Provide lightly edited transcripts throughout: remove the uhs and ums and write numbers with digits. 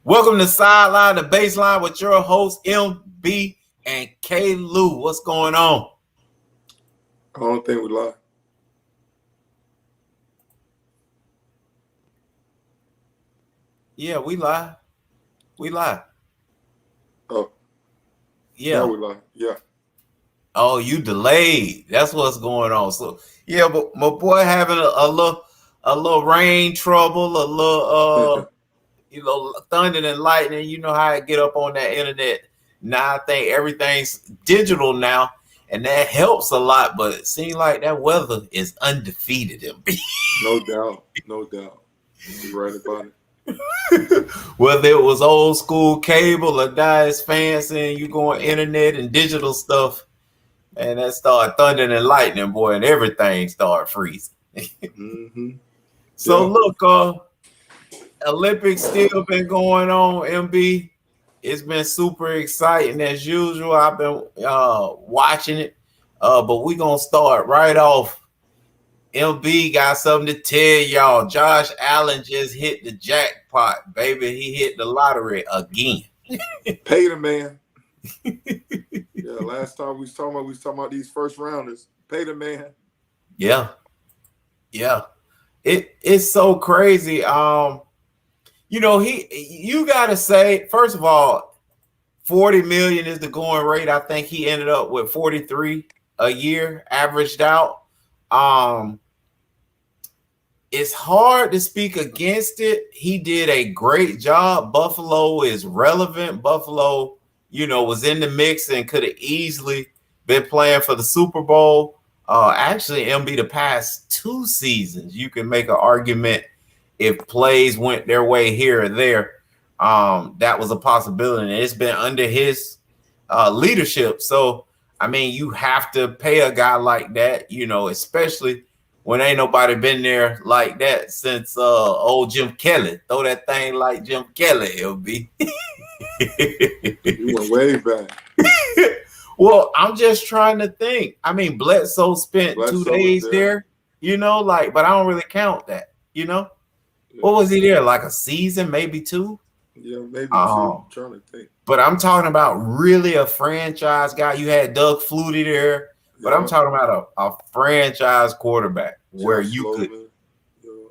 Welcome to Sideline, the Baseline with your host MB and K. Lou. What's going on? I don't think we lie. Yeah, we lie. We lie. Oh, now Yeah. we lie. Yeah. Oh, you delayed. That's what's going on. So yeah, but my boy having a little rain trouble, a little thunder and lightning. You know how I get up on that internet. Now I think everything's digital now, and that helps a lot. But it seems like that weather is undefeated in me. No doubt. No doubt. You're right about it. Whether it was old school cable or now it's fancy and you going internet and digital stuff, and that started thundering and lightning, boy, and everything started freezing. Mm-hmm. So Yeah. look, Olympics still been going on, MB. It's been super exciting as usual. I've been watching it. But we gonna start right off. MB got something to tell y'all. Josh Allen just hit the jackpot, baby. He hit the lottery again. Pay the man. Yeah. Last time we was talking about these first rounders. Pay the man. Yeah, yeah. It's so crazy. You gotta say, first of all, 40 million is the going rate. I think he ended up with 43 a year, averaged out. Um, it's hard to speak against it. He did a great job. Buffalo is relevant. Buffalo, was in the mix and could have easily been playing for the Super Bowl. Actually, MB the past 2 seasons, you can make an argument if plays went their way here or there. That was a possibility. And it's been under his leadership. So, I mean, you have to pay a guy like that, especially when ain't nobody been there like that since old Jim Kelly. Throw that thing like Jim Kelly, LB. You went way back. Well, I'm just trying to think. I mean, Bledsoe spent two Bledsoe was days there. there, but I don't really count that. Yeah. What was he there? Like a season, maybe two? Yeah, maybe two. Um, I'm trying to think. but I'm talking about really a franchise guy. You had Doug Flutie there, but I'm Yeah. talking about a franchise quarterback where Josh you could, Sloman.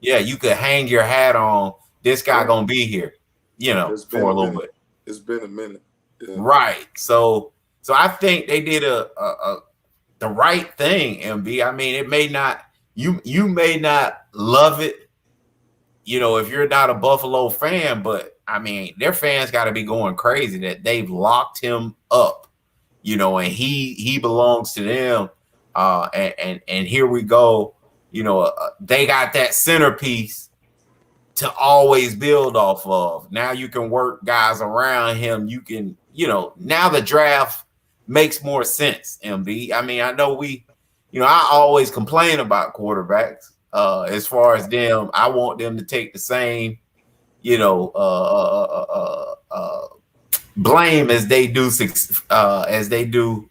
Yeah. yeah, you could hang your hat on this guy Yeah. gonna be here, It's been for a a little minute. bit. It's been a minute. Yeah. Right. So I think they did the right thing, MB. I mean, it may not you may not love it, if you're not a Buffalo fan, but I mean, their fans got to be going crazy that they've locked him up, and he belongs to them. And here we go. They got that centerpiece to always build off of. Now you can work guys around him. You can, now the draft makes more sense, MB. I mean, I know I always complain about quarterbacks. As far as them, I want them to take the same, blame as they do,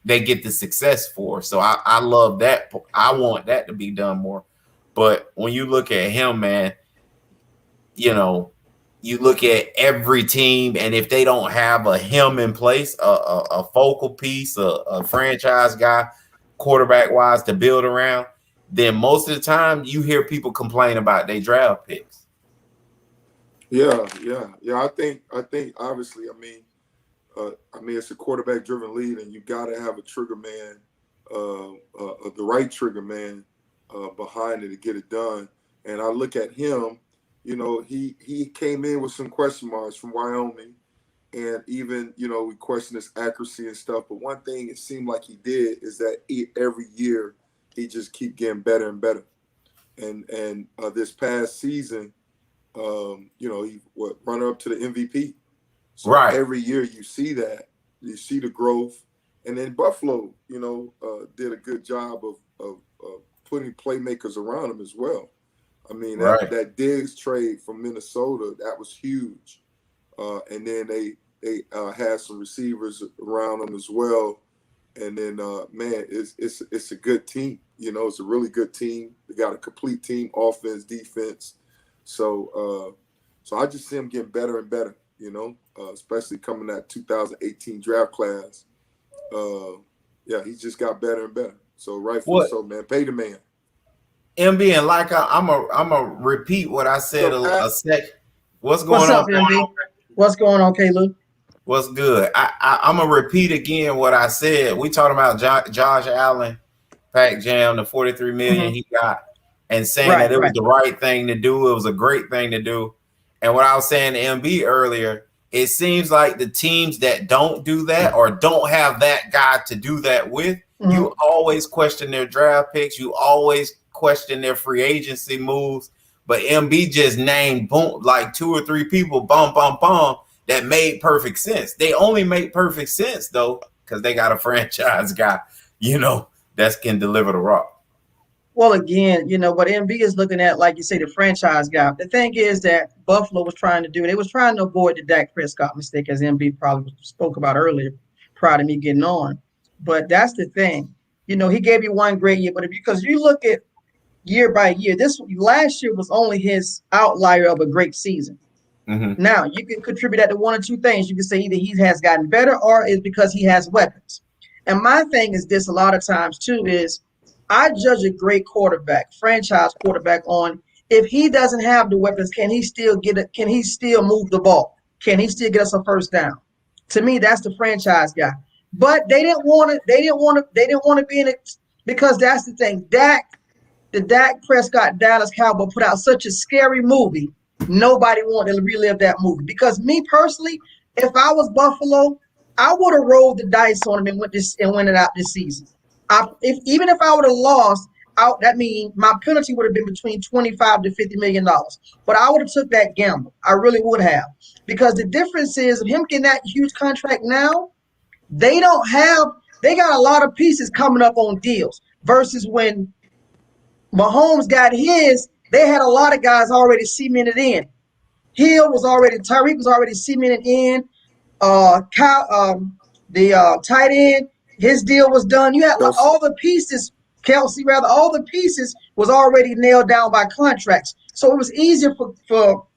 they get the success for. So I love that. I want that to be done more. But when you look at him, man, you look at every team, and if they don't have a him in place, a focal piece, a franchise guy, quarterback wise to build around, then most of the time you hear people complain about their draft picks. Yeah. I think obviously, it's a quarterback driven league, and you got to have a trigger man, the right trigger man behind it to get it done. And I look at him, he came in with some question marks from Wyoming, and even we question his accuracy and stuff. But one thing it seemed like he did is that every year he just keep getting better and better. And this past season, he runner up to the MVP. So Right. every year you see that, you see the growth, and then Buffalo, did a good job of putting playmakers around him as well. I mean that Diggs trade from Minnesota, that was huge, and then they had some receivers around them as well, and then man, it's a good team. It's a really good team. They got a complete team, offense, defense. So I just see him getting better and better. you know, especially coming that 2018 draft class. Yeah, he just got better and better. So rightfully so, man. Pay the man. MB, and like I'm a repeat what I said a sec. What's going up, on, MB? What's going on, Caleb? What's good? I'm gonna repeat again what I said. We talking about Josh Allen, Pac Jam, the 43 million he got, and saying that it was the right thing to do. It was a great thing to do. And what I was saying to MB earlier, it seems like the teams that don't do that or don't have that guy to do that with, you always question their draft picks. You always question their free agency moves. But MB just named boom like 2 or 3 people, bum, that made perfect sense. They only make perfect sense though, because they got a franchise guy, you know, that can deliver the rock. Well, again, you know, what MB is looking at, like you say, the franchise guy. The thing is that Buffalo was trying to do, they was trying to avoid the Dak Prescott mistake, as MB probably spoke about earlier, prior to me getting on. But that's the thing. You know, he gave you one great year, but because you look at year by year, this last year was only his outlier of a great season. Now, you can contribute that to one or two things. You can say either he has gotten better or it's because he has weapons. And my thing is this a lot of times, too, is I judge a great quarterback, franchise quarterback, on if he doesn't have the weapons, can he still get it? Can he still move the ball? Can he still get us a first down? To me, that's the franchise guy. But they didn't want to. They didn't want to be in it because that's the thing. The Dak Prescott Dallas Cowboy put out such a scary movie. Nobody wanted to relive that movie. Because me personally, if I was Buffalo, I would have rolled the dice on him and went it out this season. Even if I would have lost, that means my penalty would have been between $25 to $50 million. But I would have took that gamble. I really would have. Because the difference is of him getting that huge contract now, they got a lot of pieces coming up on deals versus when Mahomes got his, they had a lot of guys already cemented in. Tyreek was already cemented in. The tight end, his deal was done. You had all the pieces, all the pieces was already nailed down by contracts. So it was easier for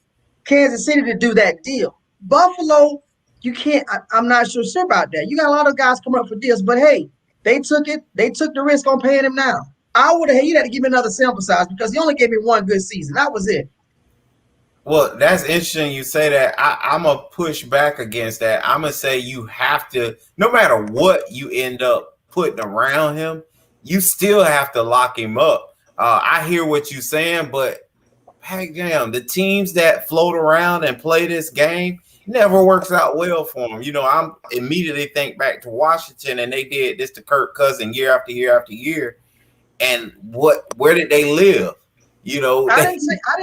Kansas City to do that deal. Buffalo, you can't, I'm not sure about that. You got a lot of guys coming up for deals, but hey, they took it. They took the risk on paying him now. You'd have to give me another sample size because he only gave me one good season. That was it. Well, that's interesting you say that. I'm going to push back against that. I'm going to say you have to, no matter what you end up putting around him, you still have to lock him up. I hear what you're saying, but Pac Jam, the teams that float around and play this game, never works out well for them. You know, I'm immediately think back to Washington, and they did this to Kirk Cousins year after year after year. And where did they live? You know, I didn't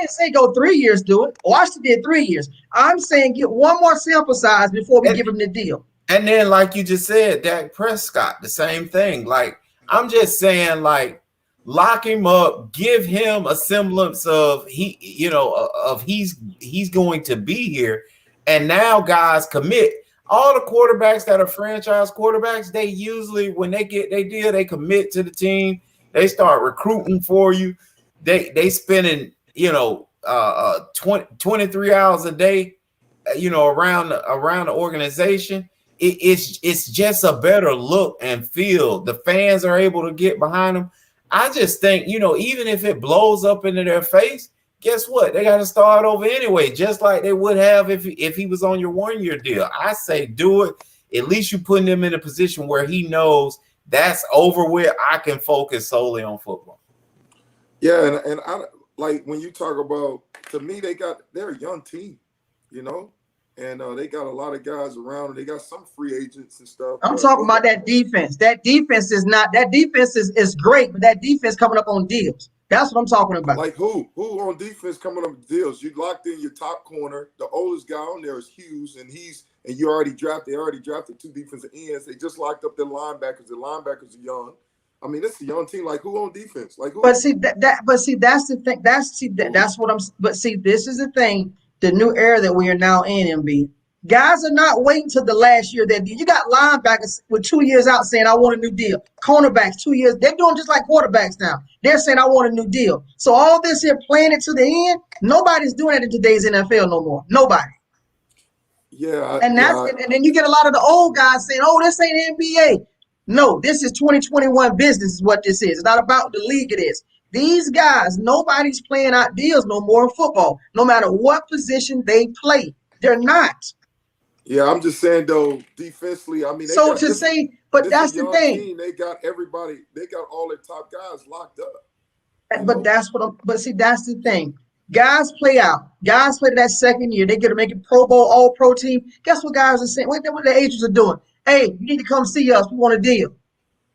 say go 3 years, do it. Washington did 3 years. I'm saying get one more sample size before we give him the deal. And then, like you just said, Dak Prescott, the same thing. Like, I'm just saying, like, lock him up, give him a semblance of he's going to be here. And now guys commit. All the quarterbacks that are franchise quarterbacks, they usually, when they get their deal, they commit to the team. They start recruiting for you. They spending, 23 hours a day, around the organization. It's just a better look and feel. The fans are able to get behind them. I just think, even if it blows up into their face, guess what? They got to start over anyway, just like they would have if he was on your 1-year deal. I say do it. At least you're putting him in a position where he knows that's over with. I can focus solely on football. Yeah, and I like when you talk about, to me, they're a young team, and they got a lot of guys around. They got some free agents and stuff. I'm talking about that defense. That defense is great, but that defense coming up on deals. That's what I'm talking about. Like who on defense coming up with deals? You locked in your top corner. The oldest guy on there is Hughes, and you already drafted. They already drafted 2 defensive ends. They just locked up their linebackers. The linebackers are young. I mean, this is a young team. Like who on defense? Like who? But see that's the thing. That's what I'm. But see, this is the thing. The new era that we are now in, MB. Guys are not waiting till the last year. That you got linebackers with 2 years out saying, "I want a new deal." Cornerbacks 2 years. They're doing just like quarterbacks now. They're saying, "I want a new deal." So all this here playing it to the end. Nobody's doing it in today's NFL no more. Nobody. Yeah, And and then you get a lot of the old guys saying, "Oh, this ain't NBA." No, this is 2021 business. Is what this is. It's not about the league. It is. These guys, nobody's playing out deals no more in football. No matter what position they play, they're not. yeah. I'm just saying though, defensively, I mean, they So got to this. say, but This that's a the young thing. team. They got everybody. They got all their top guys locked up. But that's what. But see, that's the thing. Guys play out. Guys play that second year. They get to make it Pro Bowl, All Pro team. Guess what guys are saying? What the agents are doing? Hey, you need to come see us. We want a deal.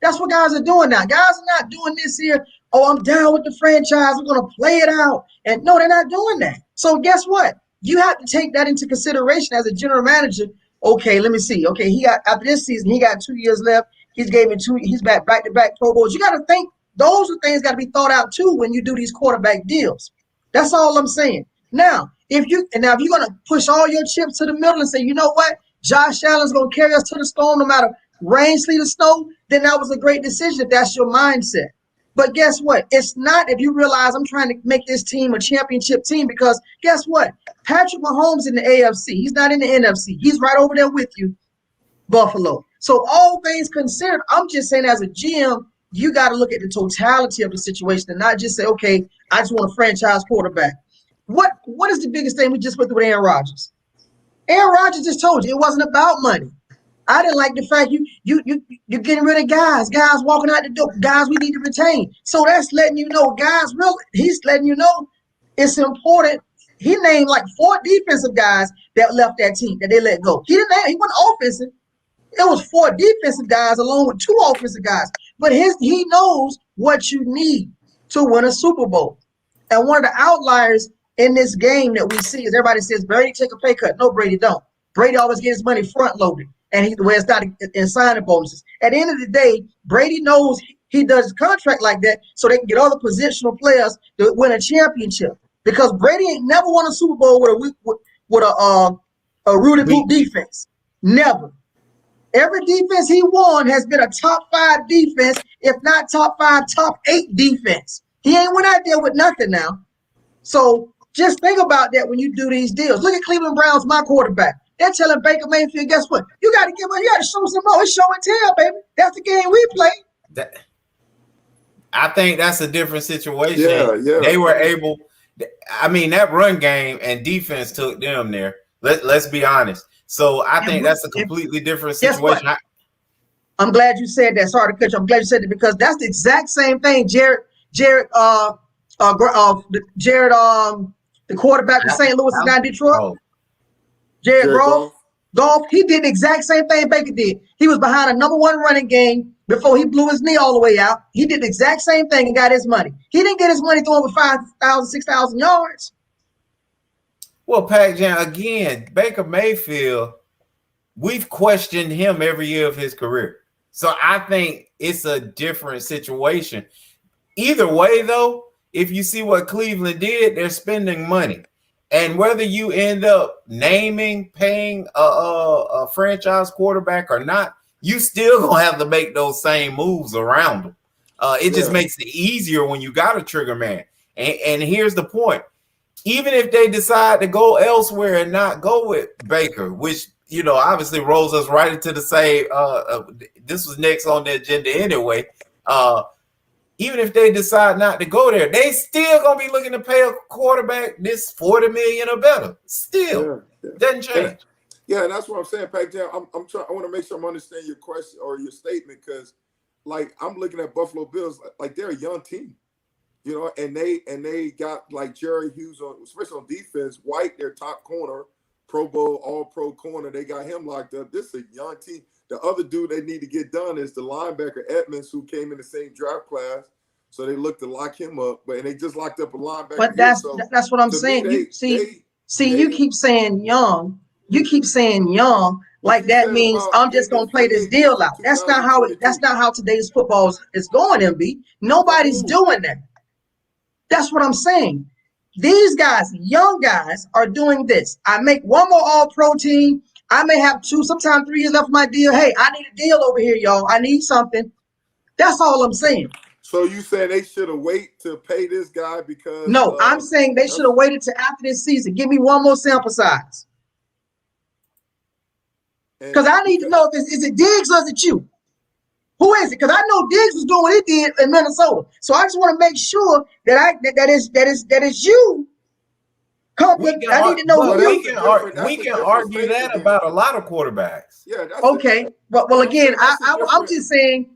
That's what guys are doing now. Guys are not doing this here. Oh, I'm down with the franchise. We're going to play it out. And no, they're not doing that. So guess what? You have to take that into consideration as a general manager. Okay, let me see. Okay, he got after this season, he got 2 years left. He's gave me two. He's back to back Pro Bowls. You got to think those are things got to be thought out too when you do these quarterback deals. That's all I'm saying. Now, if you're going to push all your chips to the middle and say, you know what, Josh Allen's going to carry us to the storm no matter rain, sleet, or snow, then that was a great decision if that's your mindset. But guess what? It's not if you realize I'm trying to make this team a championship team because guess what? Patrick Mahomes in the AFC. He's not in the NFC. He's right over there with you, Buffalo. So all things considered, I'm just saying as a GM, you got to look at the totality of the situation and not just say, okay, I just want a franchise quarterback. What is the biggest thing we just went through with Aaron Rodgers? Aaron Rodgers just told you it wasn't about money. I didn't like the fact you're getting rid of guys walking out the door, guys we need to retain. So that's letting you know, guys, really, he's letting you know it's important. He named like 4 defensive guys that left that team that they let go. He wasn't offensive. It was 4 defensive guys along with 2 offensive guys. But he knows what you need to win a Super Bowl. And one of the outliers in this game that we see is everybody says Brady take a pay cut. No, Brady don't. Brady always gets his money front loaded. And it's not in signing bonuses. At the end of the day, Brady knows he does his contract like that so they can get other positional players to win a championship. Because Brady ain't never won a Super Bowl with a rooted boot defense. Never. Every defense he won has been a top 5 defense, if not top 5, top 8 defense. He ain't went out there with nothing now. So just think about that when you do these deals. Look at Cleveland Browns, my quarterback. They're telling Baker Mayfield, guess what? You got to show some more. It's show and tell, baby. That's the game we play. I think that's a different situation. Yeah. They were able. I mean, that run game and defense took them there. Let's be honest. So I think that's a completely different situation. I'm glad you said that. Sorry to cut you. I'm glad you said that because that's the exact same thing. Jared, the quarterback of St. Louis is not Detroit. Oh. Jared Goff, he did the exact same thing Baker did. He was behind a number 1 running game before he blew his knee all the way out. He did the exact same thing and got his money. He didn't get his money throwing with 5,000, 6,000 yards. Well, Pac Jam, again, Baker Mayfield, we've questioned him every year of his career. So I think it's a different situation. Either way, though, if you see what Cleveland did, they're spending money. And whether you end up paying a franchise quarterback or not, you still gonna have to make those same moves around them. It just makes it easier when you got a trigger man. And here's the point: even if they decide to go elsewhere and not go with Baker, which obviously rolls us right into the same. This was next on the agenda anyway. Even if they decide not to go there, they still gonna be looking to pay a quarterback this $40 million or better. Still, doesn't change. And that's what I'm saying, Pac Jam. I'm trying. I want to make sure I'm understanding your question or your statement because, like, I'm looking at Buffalo Bills like they're a young team, and they got like Jerry Hughes on, especially on defense. White, their top corner, Pro Bowl, All Pro corner. They got him locked up. This is a young team. The other dude they need to get done is the linebacker Edmonds, who came in the same draft class. So they look to lock him up, and they just locked up a linebacker. But that's what I'm saying. You keep saying young. You keep saying young, like that means I'm just gonna play this deal out. That's not how today's football is going, MB. Nobody's doing that. That's what I'm saying. These guys, young guys, are doing this. I make one more All-Pro team. I may have 2, sometimes 3 years left of my deal. Hey, I need a deal over here, y'all. I need something. That's all I'm saying. So you saying they should have waited to pay this guy because? No, I'm saying they should have waited till after this season. Give me one more sample size. Because I need to know if is it Diggs or is it you? Who is it? Because I know Diggs was doing what he did in Minnesota. So I just want to make sure that that is you. I need to know who we can argue that about a lot of quarterbacks. Yeah. Okay. Well, again, I'm just saying.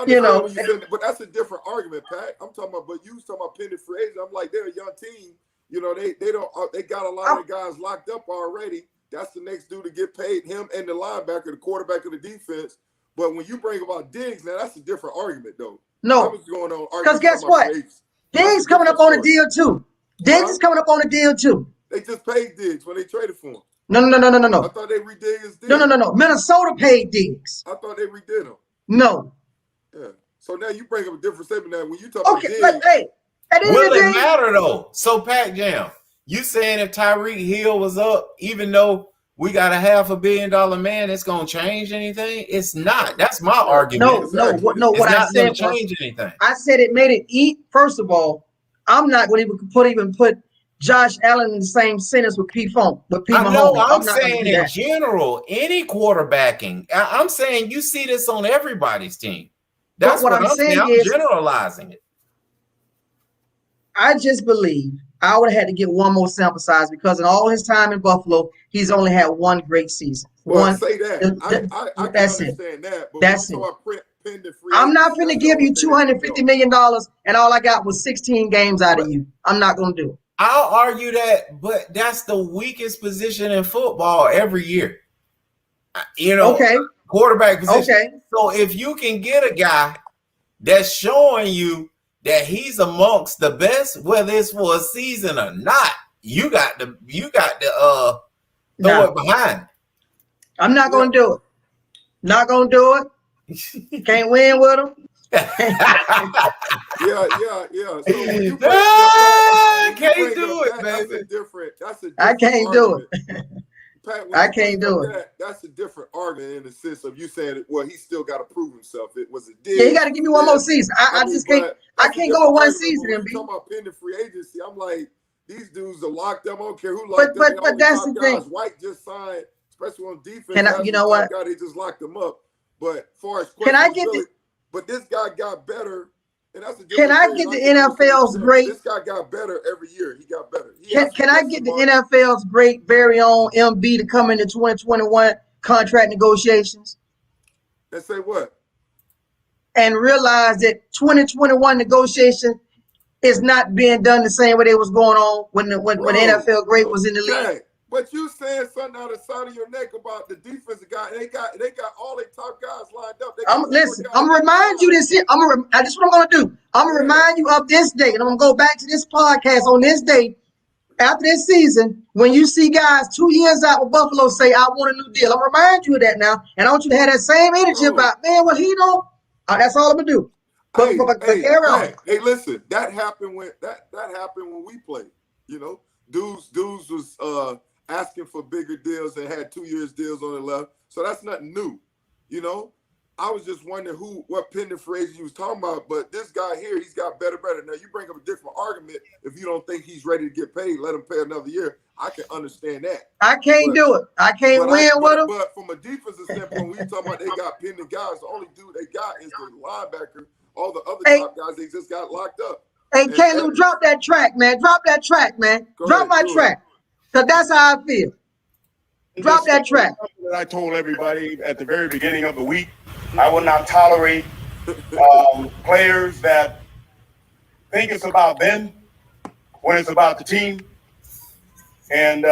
You know, but that's a different argument, Pat. I'm talking about, but you was talking about pending free agents. I'm like, they're a young team. You know, they got a lot of guys locked up already. That's the next dude to get paid. Him and the linebacker, the quarterback of the defense. But when you bring about Diggs, now that's a different argument, though. No, because guess what? Diggs coming up on a deal too. Diggs is coming up on a deal too. They just paid Diggs when they traded for him. No. I thought they redid his deal. No. Minnesota paid Diggs. I thought they redid him. No. Yeah. So now you bring up a different statement now. When you talk about Diggs, hey, will it matter though? So Pat Jam, you saying if Tyreek Hill was up, even though we got a $500 million man, it's gonna change anything? It's not. That's my argument. No. What I said was change anything. I said it made it eat. First of all, I'm not going to even put Josh Allen in the same sentence with P. Funk. I know. I'm saying in general, any quarterbacking. I'm saying you see this on everybody's team. That's what I'm saying. I'm generalizing it. I just believe I would have had to get one more sample size because in all his time in Buffalo, he's only had one great season. Well, say that. I can understand that. But that's it. I'm not going to give you $250 million and all I got was 16 games out of you. I'm not going to do it. I'll argue that, but that's the weakest position in football every year. You know, quarterback position. Okay. So if you can get a guy that's showing you that he's amongst the best, whether it's for a season or not, you got to throw it behind. I'm not going to do it. Not going to do it. Can't win with them. Yeah. So when you can't do it, baby. That's a different I can't do it. Pat, I can't do it. That's a different argument in the sense of you saying, well, he still got to prove himself. It was a deal. Yeah, he got to give me one more season. I just can't. I can't go with one season. When talking about pending free agency, I'm like, these dudes are locked up. I don't care who locked up. But that's the thing. White just signed, especially on defense. You know what? They just locked them up. But as far as can I get the? But this guy got better, and that's a can I get the NFL's great? This guy got better every year. He got better. Can I get the NFL's great very own MB to come into 2021 contract negotiations? And say what? And realize that 2021 negotiation is not being done the same way they was going on when NFL great was in the league. But you saying something out of the side of your neck about the defensive guy. They got all their top guys lined up. I'm gonna remind you this. This is what I'm gonna do. I'm gonna remind you of this day, and I'm gonna go back to this podcast on this day after this season. When you see guys 2 years out with Buffalo say, "I want a new deal," I'm gonna remind you of that now, and I want you to have that same energy about, man, what he don't. That's all I'm gonna do. Hey, listen, that happened when we played. You know, dudes was asking for bigger deals and had 2 years deals on the left. So that's nothing new. You know, I was just wondering what pending free agent you was talking about. But this guy here, he's got better. Now you bring up a different argument. If you don't think he's ready to get paid, let him pay another year. I can understand that. I can't do it. I can't win with him. But from a defensive standpoint, when you talking about they got pending guys, the only dude they got is the linebacker. All the other top guys, they just got locked up. Hey, Caleb, drop that track, man. Drop that track, man. Drop my track. Because that's how I feel. Drop that track. I told everybody at the very beginning of the week, I will not tolerate players that think it's about them when it's about the team. And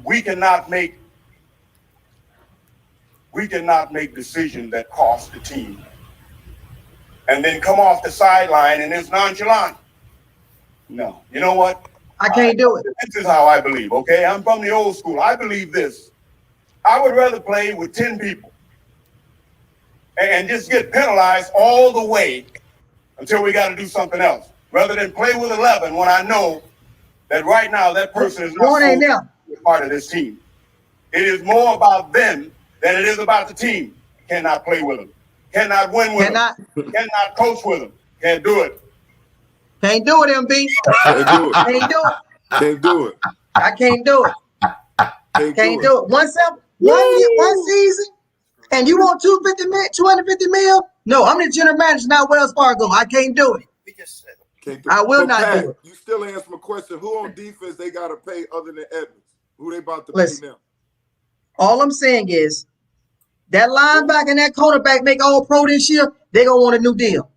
we cannot make decisions that cost the team and then come off the sideline and it's nonchalant. No. You know what? I can't do it. This is how I believe, okay? I'm from the old school. I believe this. I would rather play with 10 people and just get penalized all the way until we got to do something else, rather than play with 11 when I know that right now that person is not part of this team. It is more about them than it is about the team. Cannot play with them. Cannot win with them. Cannot coach with them. Can't do it. Can't do it, MB. Can't do it. Can't do it. Can't do it. I can't do it. Can't do it. One season, And you want 250 mil? No, I'm the general manager, not Wells Fargo. I can't do it. I will not Pat, do it. You still answer my question. Who on defense they got to pay other than Edmonds? Who they about to Listen. pay now? All I'm saying is that linebacker and that cornerback make all pro this year, they gonna want a new deal.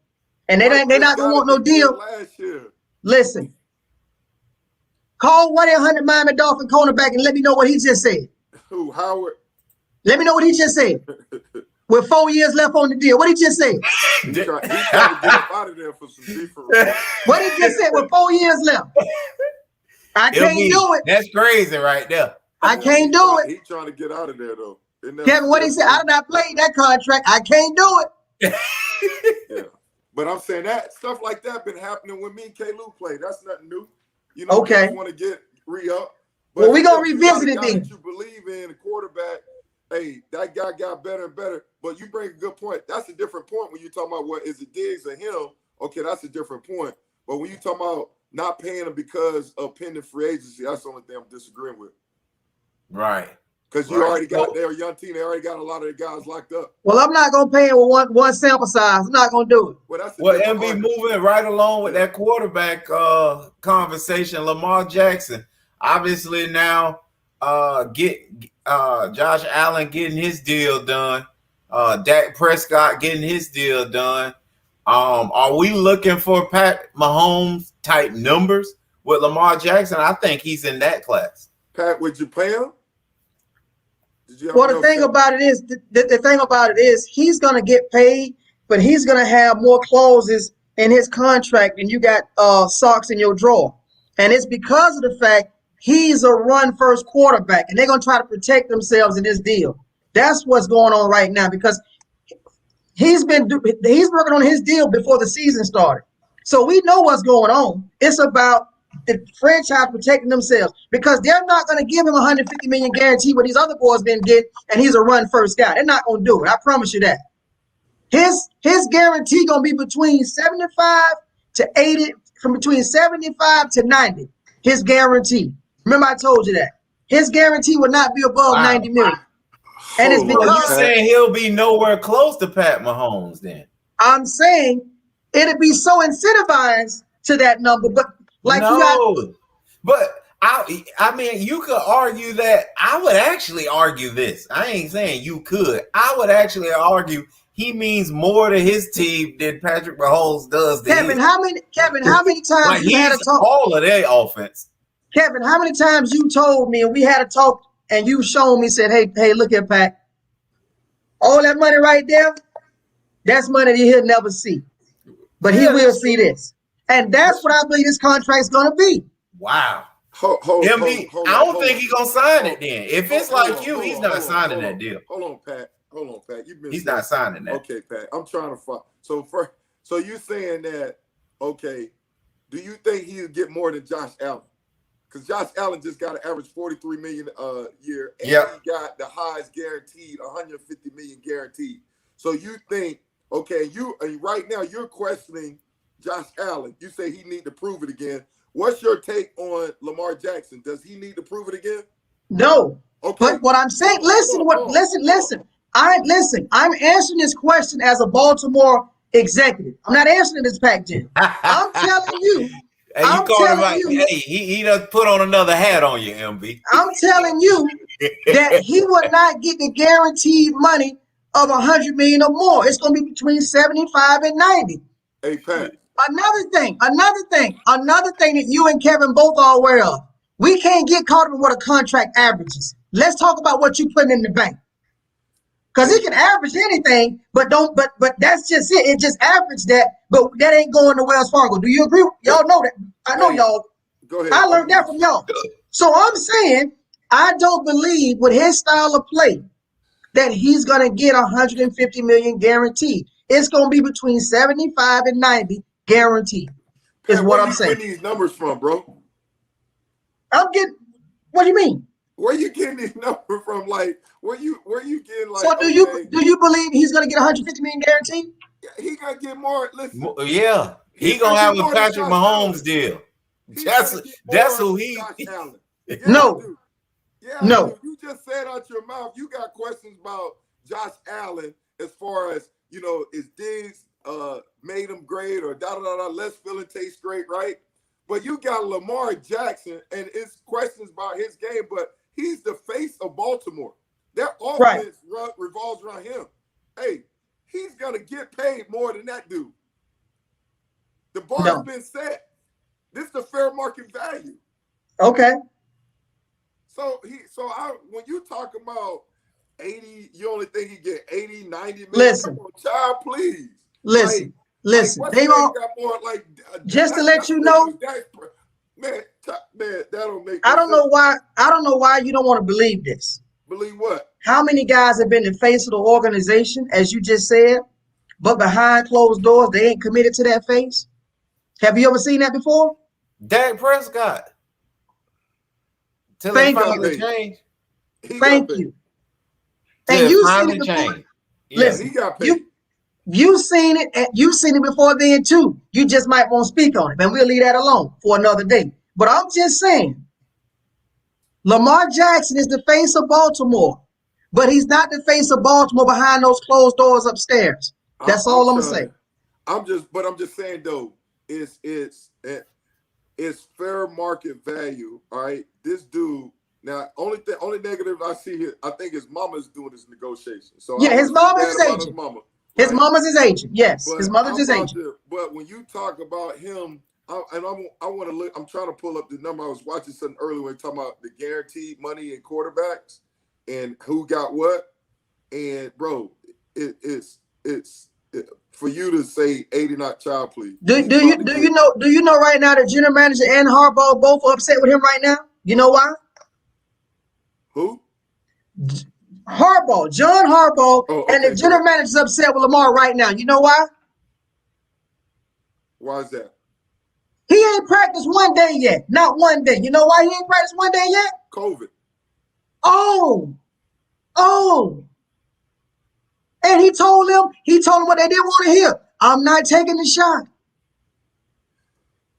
And they're not gonna want no deal. Last year. Listen. Call 1-800 Miami Dolphin cornerback and let me know what he just said. Who, Howard? Let me know what he just said. With 4 years left on the deal. What he just said? He tried to get up out of there for some defense. What he just said with 4 years left. I can't do it. That's crazy right there. I can't do it. He's trying to get out of there though. Kevin, what he said? I did not play that contract. I can't do it. Yeah. But I'm saying that stuff like that been happening when me and K-Lou played. That's nothing new. You know, Okay. want to get re-up. Well, we gonna revisit it then. You believe in a quarterback. Hey, that guy got better and better. But you bring a good point. That's a different point when you talking about what is it Diggs or him. Okay, that's a different point. But when you talking about not paying him because of pending free agency, that's the only thing I'm disagreeing with. Right. Because you already got their young team. They already got a lot of the guys locked up. Well, I'm not gonna pay him with one sample size. I'm not gonna do it. Well, MB moving right along with that quarterback conversation. Lamar Jackson, obviously now Josh Allen getting his deal done. Dak Prescott getting his deal done. Are we looking for Pat Mahomes type numbers with Lamar Jackson? I think he's in that class. Pat, would you pay him? Well, the thing about it is, the thing about it is, he's gonna get paid, but he's gonna have more clauses in his contract than you got socks in your drawer, and it's because of the fact he's a run-first quarterback, and they're gonna try to protect themselves in this deal. That's what's going on right now because he's working on his deal before the season started, so we know what's going on. It's about the franchise protecting themselves because they're not going to give him 150 million guarantee what these other boys been getting, and he's a run first guy. They're not going to do it. I promise you that. His guarantee going to be between 75 to 80, from between 75 to 90. His guarantee. Remember I told you that. His guarantee will not be above 90 million. And it's because you're saying he'll be nowhere close to Pat Mahomes then. I'm saying it'll be so incentivized to that number, but like but I mean, you could argue that. I would actually argue this. I ain't saying you could. I would actually argue he means more to his team than Patrick Mahomes does to Kevin, how many times like you had a talk? All of their offense. Kevin, how many times you told me and we had a talk and you showed me, said, hey, look here, Pat. All that money right there, that's money that he'll never see. But he will see this. And that's what I believe this contract's going to be. Wow. I don't think he's going to sign it then. If it's like you, he's not signing that deal. Hold on, Pat. He's not signing that. Okay, Pat. I'm trying to find. So you're saying that, okay, do you think he'll get more than Josh Allen? Because Josh Allen just got an average $43 million a year. And he got the highest guaranteed, $150 million guaranteed. So you think, okay, right now you're questioning Josh Allen. You say he need to prove it again. What's your take on Lamar Jackson? Does he need to prove it again? No. Okay. But what I'm saying, listen. I'm answering this question as a Baltimore executive. I'm not answering this Pac Jam. I'm telling you. He does put on another hat on you, MB. I'm telling you that he would not get the guaranteed money of $100 million or more. It's going to be between 75 and 90. Hey, Pat. Another thing that you and Kevin both are aware of. We can't get caught up in what a contract averages. Let's talk about what you put in the bank. Because he can average anything, but that's just it. It just averaged that, but that ain't going to Wells Fargo. Do you agree? Y'all know that. I know y'all. Go ahead. I learned that from y'all. So I'm saying I don't believe with his style of play that he's going to get 150 million guaranteed. It's going to be between 75 and 90 guaranteed. Is what I'm saying. Where you getting these numbers from, bro? What do you mean? Where you getting these numbers from? Like, where you getting like? So do you believe he's going to get 150 million guaranteed? He gonna get more. Listen. Yeah, he gonna have a Patrick Mahomes deal. That's who he. No. Yeah, no. You just said out your mouth you got questions about Josh Allen as far as, you know, is Diggs made him great or less feeling taste great, right? But you got Lamar Jackson, and it's questions about his game, but he's the face of Baltimore. Their offense revolves around him. Hey, he's gonna get paid more than that dude. The bar's been set. This is the fair market value. Okay. So when you talk about 80, you only think he get 80, 90 million. Listen. Come on, child, please. Listen. Like, They all got more like just to let you know. Man, that don't make. I don't know why you don't want to believe this. Believe what? How many guys have been the face of the organization, as you just said, but behind closed doors, they ain't committed to that face? Have you ever seen that before? Dak Prescott. Till Thank they you. finally change. Thank you. And Till you've seen finally it before. change. Listen, he got paid. you've seen it, and you've seen it before then too. You just might want to speak on it, and we'll leave that alone for another day. But I'm just saying, Lamar Jackson is the face of Baltimore, but he's not the face of Baltimore behind those closed doors upstairs. That's all I'm gonna say. I'm just saying though, it's fair market value. All right, this dude. Now, only negative I see here, I think his mama's doing this negotiation. So yeah, his mama's his agent. His mama's his agent. Yes, his mother's his agent. But when you talk about him, I want to look. I'm trying to pull up the number. I was watching something earlier when talking about the guaranteed money in quarterbacks and who got what. And bro, it's for you to say 80 not child plea. Do you know right now that general manager and Harbaugh both are upset with him right now? You know why? Who? Harbaugh, John Harbaugh, and the general manager's upset with Lamar right now. You know why? Why is that? He ain't practiced one day yet. Not one day. You know why he ain't practiced one day yet? COVID. Oh. And he told them what they didn't want to hear. I'm not taking the shot.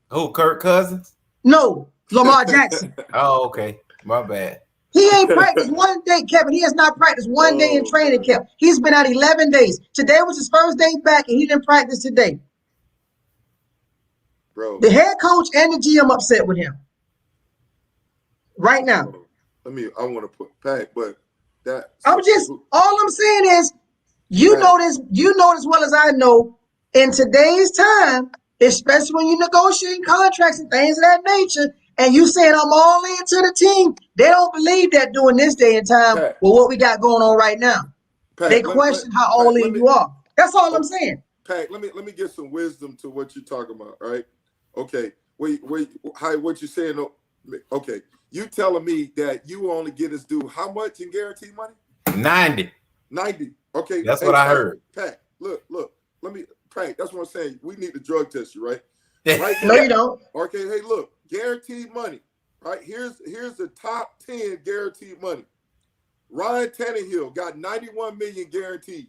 Oh, Kirk Cousins? No, Lamar Jackson. Oh, okay. My bad. He ain't practiced one day, Kevin. He has not practiced one day in training camp. He's been out 11 days. Today was his first day back, and he didn't practice today. Bro. The head coach and the GM upset with him right now. I want to put Pat, but that. All I'm saying is, you know this as well as I know. In today's time, especially when you're negotiating contracts and things of that nature, and you saying I'm all into the team, they don't believe that during this day and time with what we got going on right now. Pat, they question how all in you are. That's all I'm saying. Pat, let me get some wisdom to what you're talking about, right? Okay, what you saying? Okay, you telling me that you only get us due how much in guaranteed money? 90. Okay, that's what I heard. Pat, look. Pat, that's what I'm saying. We need to drug test you, right? No, you don't. Okay, hey, look, guaranteed money. Right, here's the top 10 guaranteed money. Ryan Tannehill got 91 million guaranteed.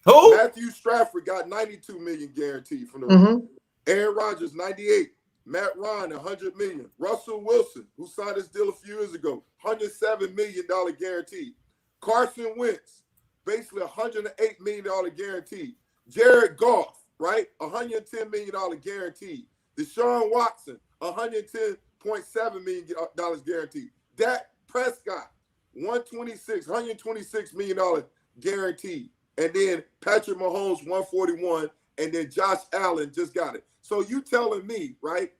Who? Matthew Stafford got 92 million guaranteed from the Aaron Rodgers, 98. Matt Ryan, 100 million. Russell Wilson, who signed this deal a few years ago, $107 million guaranteed. Carson Wentz, basically $108 million guaranteed. Jared Goff, right? $110 million guaranteed. Deshaun Watson, $110.7 million guaranteed. Dak Prescott, $126 million guaranteed. And then Patrick Mahomes, 141, and then Josh Allen just got it. So you telling me, right,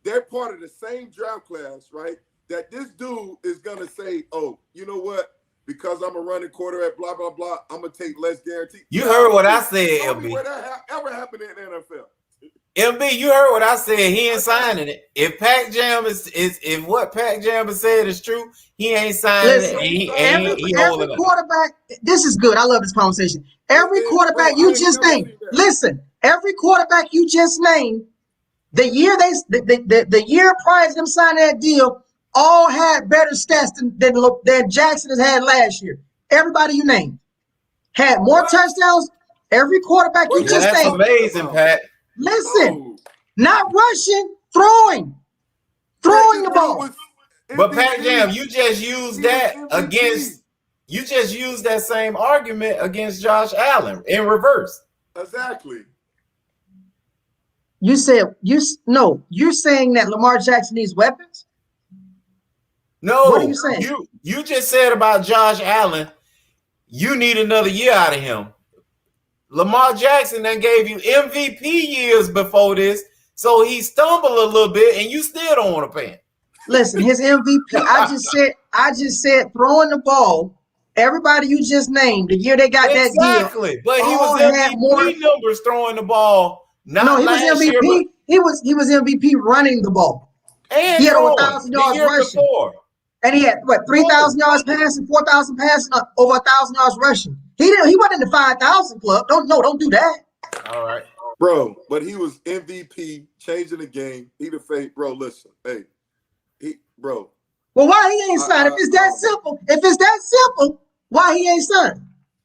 they're part of the same draft class, right, that this dude is going to say, oh, you know what, because I'm a running quarterback, blah, blah, blah, I'm going to take less guarantee. You heard what I said, Tell me LB. where that ever happened in the NFL. LB, you heard what I said. He ain't signing it. If Pac Jam if what Pac Jam has said is true, he ain't signing it. Every quarterback, this is good. I love this conversation. Every quarterback you just named, listen, every quarterback you just named, the year prior to them signing that deal, all had better stats than Jackson has had last year. Everybody you named had more touchdowns. Every quarterback you just named. That's amazing, Pat. Listen, not rushing, throwing the ball. But Pat Jam, you just used that against You just used that same argument against Josh Allen in reverse. Exactly. You're saying that Lamar Jackson needs weapons? No, What are you saying? You just said about Josh Allen, you need another year out of him. Lamar Jackson then gave you MVP years before this, so he stumbled a little bit, and you still don't want to pay him. Listen, his MVP. I just said throwing the ball. Everybody you just named, the year they got that deal. Exactly, but he all was had more- MVP numbers throwing the ball. Not No, he was last year, MVP. He was MVP running the ball, and he had over throwing 1,000 the yards year rushing. before. And he had 3,000 yards passing, 4,000 passing, over 1,000 yards rushing. He wasn't in the 5,000 club. Don't do that. All right, Bro, but he was MVP, changing the game. He the fake, bro. Listen, hey, bro. Well, why he ain't signed? If it's that simple, why he ain't signed?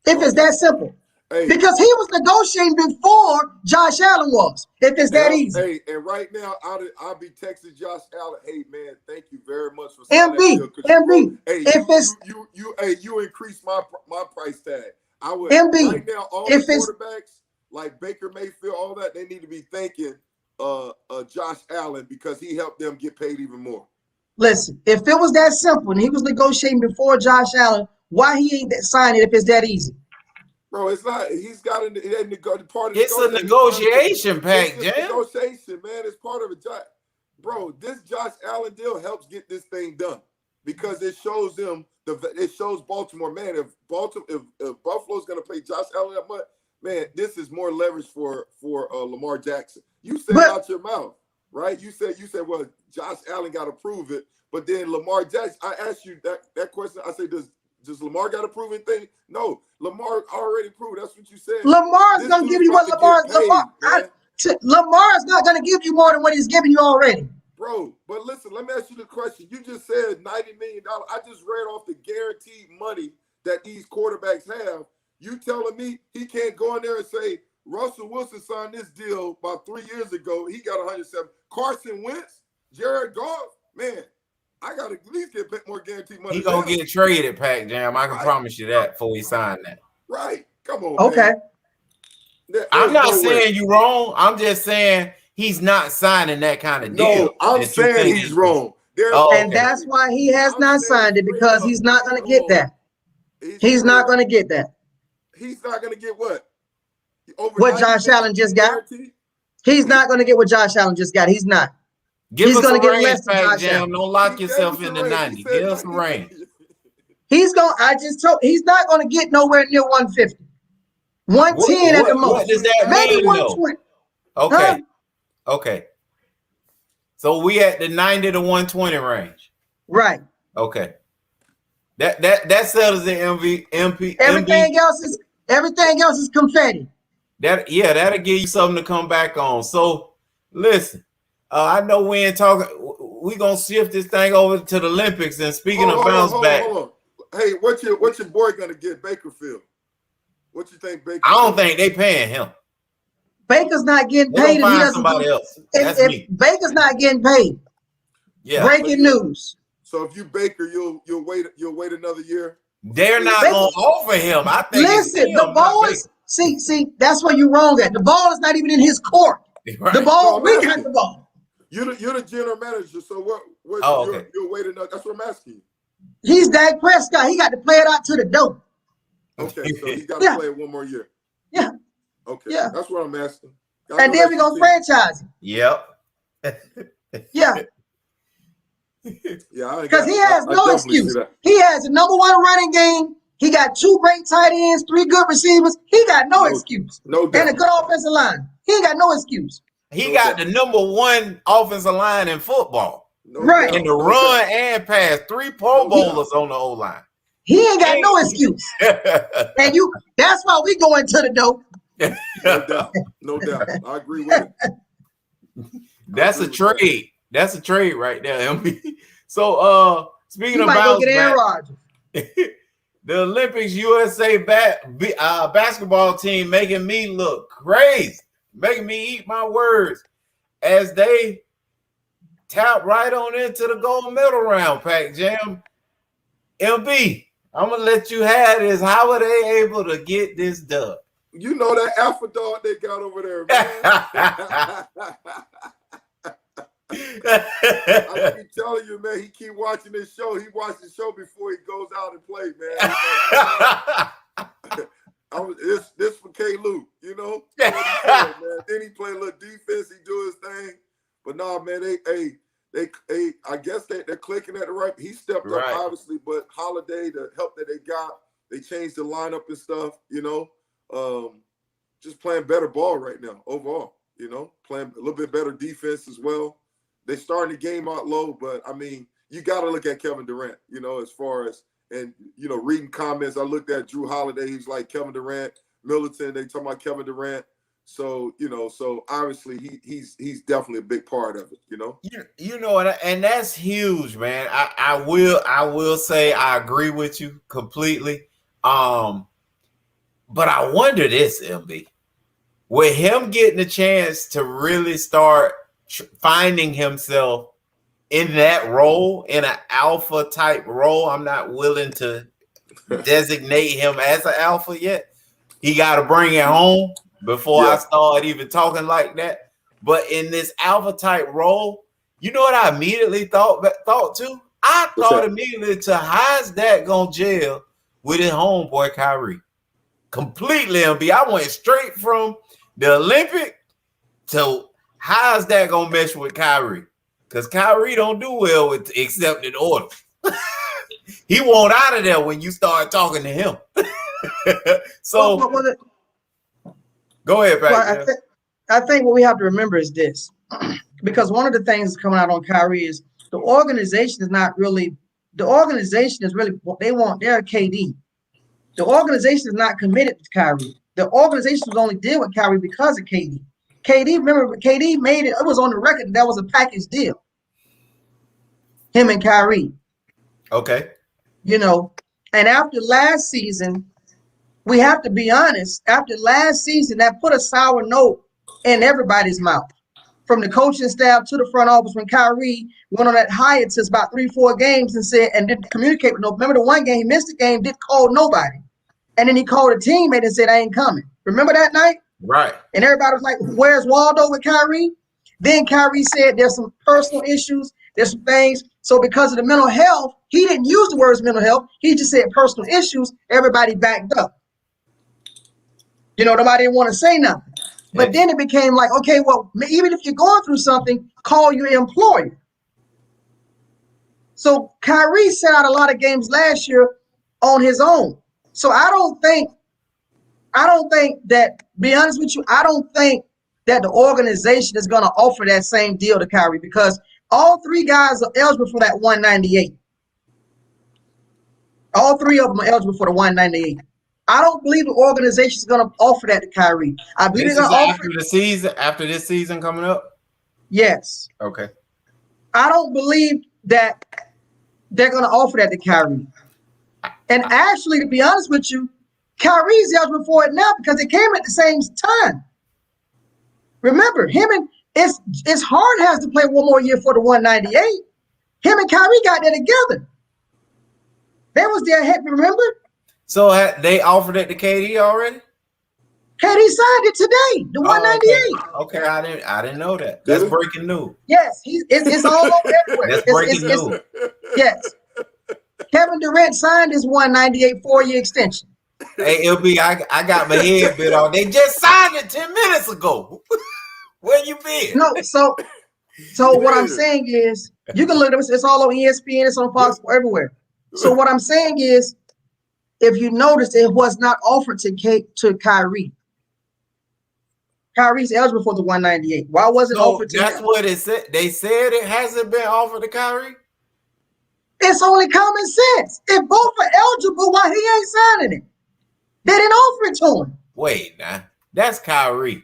If it's that simple. Hey, Because he was negotiating before Josh Allen was. If it's that easy. Hey, and right now I'll be texting Josh Allen. Hey man, thank you very much for signing that deal. MB. Hey, you increased my price tag. I would MB, right now all the quarterbacks like Baker Mayfield, all that, they need to be thanking Josh Allen because he helped them get paid even more. Listen, if it was that simple and he was negotiating before Josh Allen, why he ain't signing it if it's that easy? Bro, it's not. He's got part of. it's a negotiation pack, Jam. Negotiation, man. It's part of it. Bro, this Josh Allen deal helps get this thing done because it shows them it shows Baltimore, man. If Buffalo's gonna pay Josh Allen that much, man, this is more leverage for Lamar Jackson. You said out your mouth, right? You said, well, Josh Allen got to prove it, but then Lamar Jackson. I asked you that question. I said, does Lamar got to prove anything? No, Lamar already proved. That's what you said. Lamar's gonna give you what Lamar's not gonna give you more than what he's giving you already. Bro, but listen, let me ask you the question. You just said $90 million. I just read off the guaranteed money that these quarterbacks have. You telling me he can't go in there and say, Russell Wilson signed this deal about 3 years ago. He got 107. Carson Wentz, Jared Goff, man, I got to at least get a bit more guaranteed money. He going to get traded, Pac Jam. I can promise you that before he signed that. Right. Come on, okay. Man. I'm not saying you wrong. I'm just saying he's not signing that kind of deal. No, I'm saying he's wrong. And that's why he has not signed it, because he's not going to get that. He's not going to get that. He's not going to get what? What Josh Allen just got? He's not going to get what Josh Allen just got. He's not. He's going to get less than Josh Allen. Don't lock yourself in the 90. Give us some range. He's not going to get nowhere near 150. 110 at the most. What does that maybe mean, 120. Okay. Huh? Okay. So we at the 90 to 120 range. Right. Okay. That settles the MP. Everything else is confetti. That'll give you something to come back on. So listen, I know we ain't talking. We're gonna shift this thing over to the Olympics. And speaking of bounce back, hold on. Hey, what's your boy gonna get, Bakerfield? What you think, Baker? I don't think they paying him. Baker's not getting paid. If he doesn't somebody else. That's me. Baker's not getting paid. Yeah. Breaking news. So if you Baker, you'll wait another year. They're not gonna offer him. I think. Listen, the ball is see. That's where you're wrong at. The ball is not even in his court. Right. The ball, we got the ball. You're the general manager. So what? Okay. You'll wait another. That's what I'm asking you. He's Dak Prescott. He got to play it out to the dope. Okay, so he got to play it one more year. Yeah. Okay. Yeah. That's what I'm asking. And then we're gonna franchise him. Yep. Yeah. Yeah, because he has no excuse. He has a number one running game. He got 2 great tight ends, 3 good receivers. He got no excuse. No doubt. And a good offensive line. He ain't got no excuse. He got the number 1 offensive line in football. Right. In the run and pass. 3 Pro Bowlers on the O-line. He ain't got no excuse. And that's why we go into the dope. No doubt. I agree with it. That's a trade. That's a trade right there, MB. So speaking of bounce back, the Olympics USA basketball team making me look crazy, making me eat my words as they tap right on into the gold medal round, Pac Jam. MB, I'm gonna let you have this. How are they able to get this done? You know that alpha dog they got over there, man. I keep telling you, man, he keep watching this show. He watches the show before he goes out and play, man. This for K. Luke, you know? Man. Then he play a little defense, he do his thing. But no, man, they I guess they're clicking at the right. He stepped up, obviously, but Holiday, the help that they got, they changed the lineup and stuff, you know. Just playing better ball right now, overall, you know, playing a little bit better defense as well. They starting the game out low, but I mean, you got to look at Kevin Durant, you know, as far as, and, you know, reading comments, I looked at Drew Holiday. He's like Kevin Durant, Middleton, they talking about Kevin Durant. So, you know, so obviously he's definitely a big part of it, you know? You know, and that's huge, man. I will say I agree with you completely. But I wonder this, MB, with him getting a chance to really start finding himself in that role, in an alpha type role. I'm not willing to designate him as an alpha yet. He got to bring it home before I start even talking like that. But in this alpha type role, you know what I immediately thought to? I thought immediately to how's that gonna gel with his homeboy Kyrie? Completely, MB. I went straight from the Olympic to how's that gonna mesh with Kyrie? Because Kyrie don't do well with accepted orders. He won't out of there when you start talking to him. So go ahead, Pat. I think what we have to remember is this, because one of the things coming out on Kyrie is the organization is really what they want. They're KD. The organization is not committed to Kyrie. The organization was only deal with Kyrie because of KD. Remember, KD made it. It was on the record that was a package deal. Him and Kyrie. Okay. You know, and after last season, we have to be honest. After last season, that put a sour note in everybody's mouth, from the coaching staff to the front office. When Kyrie went on that hiatus about 3-4 games and said and didn't communicate with no. Remember the one game he missed the game, didn't call nobody, and then he called a teammate and said, "I ain't coming." Remember that night? Right. And everybody was like, "Where's Waldo with Kyrie?" Then Kyrie said, "There's some personal issues. There's some things." So because of the mental health, he didn't use the words mental health. He just said personal issues. Everybody backed up. You know, nobody didn't want to say nothing. But then it became like, okay, well, even if you're going through something, call your employer. So Kyrie sat out a lot of games last year on his own. So I don't think that, be honest with you, I don't think that the organization is going to offer that same deal to Kyrie, because all three guys are eligible for that 198. All three of them are eligible for the 198. I don't believe the organization is going to offer that to Kyrie. I believe they're going to offer after the season, after this season coming up. Yes. Okay. I don't believe that they're going to offer that to Kyrie. And actually, to be honest with you, Kyrie's eligible for it now because it came at the same time. Remember, it's hard has to play one more year for the 198. Him and Kyrie got there together. They was there, remember? So they offered it to KD already? KD signed it today, the 198. Okay, I didn't know that. That's breaking news. Yes, it's all over everywhere. That's breaking news. Yes. Kevin Durant signed his 198 4-year extension. Hey, LB, I got my head bit on. They just signed it 10 minutes ago. Where you been? No, so what I'm saying is, you can look at it. It's all on ESPN. It's on Fox, everywhere. So what I'm saying is, if you notice, it was not offered to Kyrie. Kyrie's eligible for the 198. Why wasn't it offered to him? That's what it said. They said it hasn't been offered to Kyrie. It's only common sense. If both are eligible, why he ain't signing it? They didn't offer it to him. Wait, now that's Kyrie.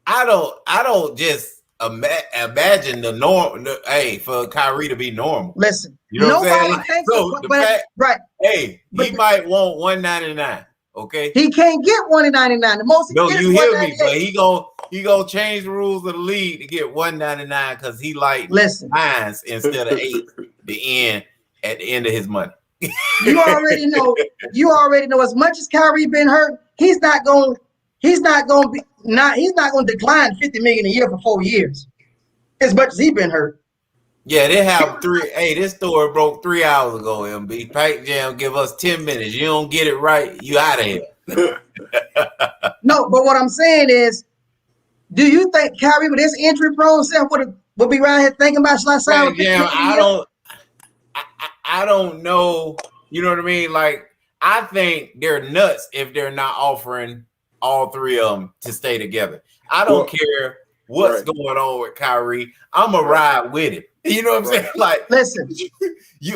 I don't just imagine the norm. Hey, for Kyrie to be normal. Listen, you know what I'm saying? Thinks So the fact, right. Hey, he might want 199. Okay, he can't get 199. The most. No, you hear me? But he gonna change the rules of the league to get 199 because he like 9s instead of 8. At the end of his money. You already know. You already know. As much as Kyrie been hurt, he's not going to decline 50 million a year for 4 years. As much as he been hurt. Yeah, they have three. Hey, this story broke 3 hours ago, MB. Pac Jam give us 10 minutes. You don't get it right, you out of here. No, but what I'm saying is, do you think Kyrie with his injury prone self would be around here thinking about should I sign with Jam, I don't know. You know what I mean? Like, I think they're nuts if they're not offering all three of them to stay together. I don't care what's going on with Kyrie. I'm a ride with it. You know what I'm saying? Like, listen,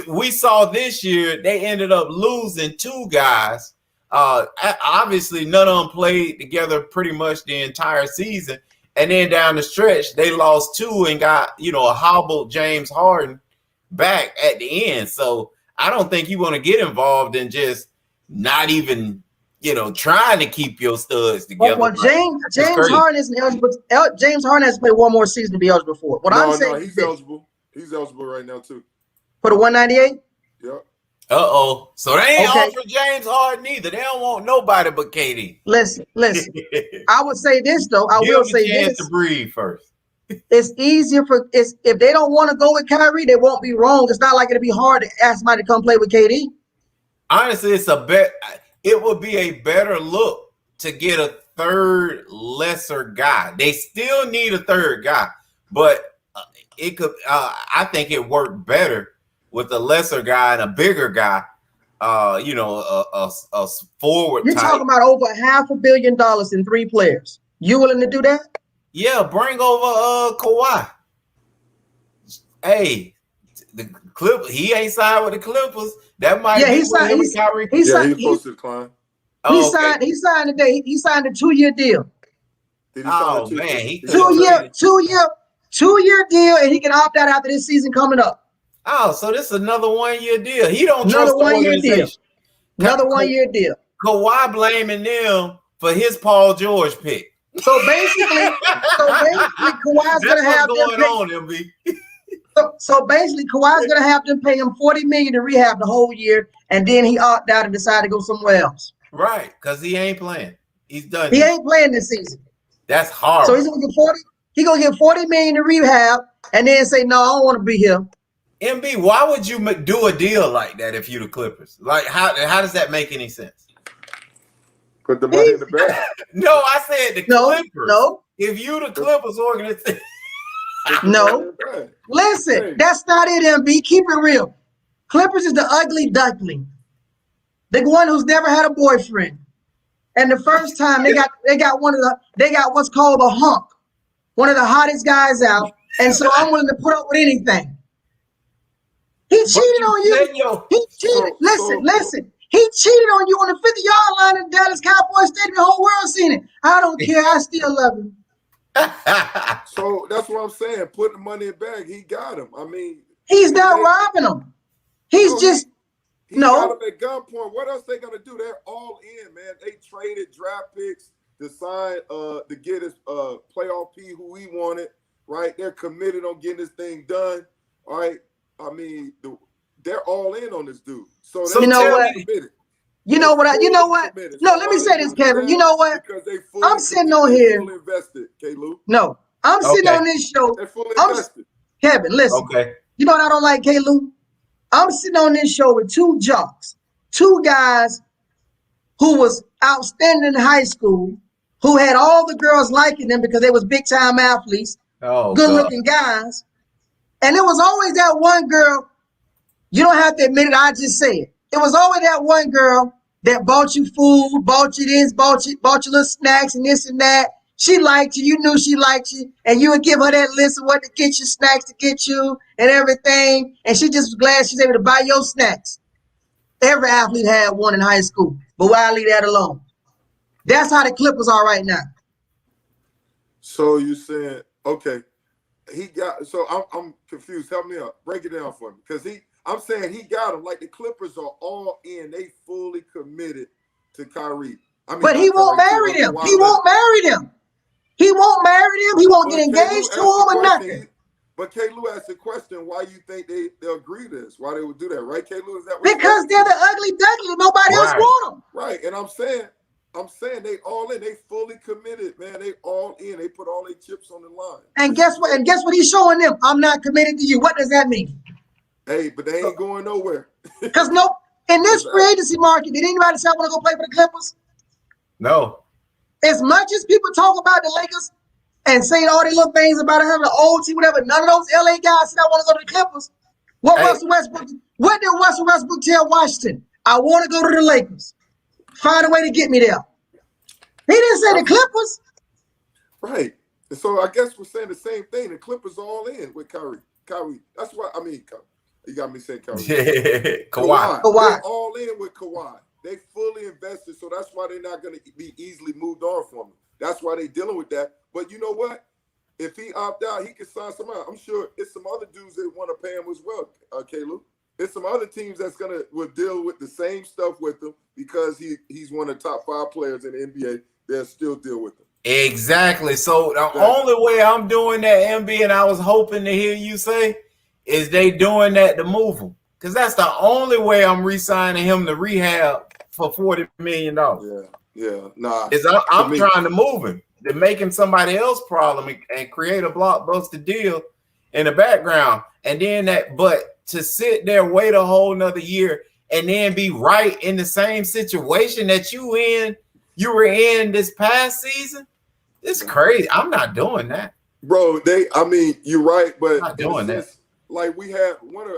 we saw this year they ended up losing 2 guys. Obviously, none of them played together pretty much the entire season, and then down the stretch they lost 2 and got a hobbled James Harden back at the end. So I don't think you want to get involved in just not even trying to keep your studs together. Well, James Harden isn't eligible. James Harden has to play one more season to be eligible for it. I'm saying he's eligible. He's eligible right now too. For the 198? Yep. So they ain't offering James Harden either. They don't want nobody but KD. Listen. I would say this though. I will say this. To breathe first. It's easier if they don't want to go with Kyrie, they won't be wrong. It's not like it'll be hard to ask somebody to come play with KD. Honestly, it would be a better look to get a third lesser guy. They still need a third guy, but it could. I think it worked better with a lesser guy and a bigger guy. A forward. You're talking about over $500 million in 3 players. You willing to do that? Yeah, bring over Kawhi. Hey, the Clippers. He ain't signed with the Clippers. That might be Kyrie. He's supposed to decline. He signed today. He signed a 2-year deal. Oh man, he 2-year deal, and he can opt out after this season coming up. Oh, so this is another 1-year deal. He don't Another trust the 1-year deal. organization. Another 1-year deal. Kawhi blaming them for his Paul George pick. So basically, Kawhi's gonna have them going on, MB. So basically, Kawhi's gonna have them pay him $40 million to rehab the whole year, and then he opt out and decide to go somewhere else. Right, because he ain't playing. He's done. He ain't playing this season. That's hard. So he's gonna get 40. He gonna get $40 million to rehab, and then say, "No, I don't want to be here." MB, why would you do a deal like that if you the Clippers? Like, how does that make any sense? Put the money in the bag. No, I said the Clippers. No. If you the Clippers organization. No. Listen, that's not it, MB. Keep it real. Clippers is the ugly duckling. The one who's never had a boyfriend. And the first time they got what's called a hunk. One of the hottest guys out. And so I'm willing to put up with anything. He cheated on you. He cheated. Listen. He cheated on you on the 50-yard line in Dallas Cowboys Stadium. The whole world seen it. I don't care. I still love him. So that's what I'm saying. Put the money in the bag. He got him. I mean, he's not robbing him. He's just he got him at gunpoint. What else they gonna do? They're all in, man. They traded draft picks to sign to get his playoff P who he wanted. Right? They're committed on getting this thing done. All right. I mean, they're all in on this dude. So you know what? You know what? No, let me say this, Kevin. You know what? I'm sitting on here. Fully invested, K-Lou. No, I'm sitting on this show. They're fully invested. Kevin, listen. Okay. You know what I don't like, K-Lou? I'm sitting on this show with 2 jocks, 2 guys who was outstanding in high school, who had all the girls liking them because they was big time athletes, good looking guys. And there was always that one girl, you don't have to admit it, I just say it. It was always that one girl that bought you food, bought you this, bought you little snacks and this and that. She liked you, you knew she liked you, and you would give her that list of what to get you, snacks to get you and everything. And she just was glad she's able to buy your snacks. Every athlete had one in high school, but why leave that alone? That's how the Clippers are right now. So you saying, okay, I'm confused. Help me out. Break it down for me. Because I'm saying he got him. Like the Clippers are all in. They fully committed to Kyrie. But he won't marry them. He won't marry them. He won't marry them. He won't get engaged to him or nothing. But K. Lou asked the question, why you think they'll agree to this? Why they would do that, right, K. Lou? Is that what Because they're the ugly duckling. Nobody else Right. want them. right? And I'm saying they all in. They fully committed, man. They all in. They put all their chips on the line. And guess what? And guess what he's showing them? I'm not committed to you. What does that mean? Hey, but they ain't going nowhere. Because in this free agency market, did anybody say I want to go play for the Clippers? No. As much as people talk about the Lakers and say all these little things about having an old team, whatever, none of those LA guys said I want to go to the Clippers. What Hey. did Russell Westbrook tell Washington? I want to go to the Lakers. Find a way to get me there. He didn't say the Clippers. Right. And so I guess we're saying the same thing. The Clippers all in with Kyrie. That's why you got me saying Kyrie. Kawhi. They're all in with Kawhi. They fully invested, so that's why they're not going to be easily moved on from him. That's why they're dealing with that. But you know what? If he opt out, he can sign somebody. I'm sure it's some other dudes that want to pay him as well, Caleb. It's some other teams that's will deal with the same stuff with him because he's one of the top 5 players in the NBA. They'll still deal with him. Exactly. So the only way I'm doing that, MB, and I was hoping to hear you say, is they doing that to move him. Because that's the only way I'm re-signing him to rehab for $40 million. Yeah. Nah. I'm trying to move him. They're making somebody else problem and create a blockbuster deal in the background. And then but to sit there, wait a whole nother year, and then be right in the same situation that you were in this past season, it's crazy. I'm not doing that. Bro, you're right, but I'm not doing that. Like we had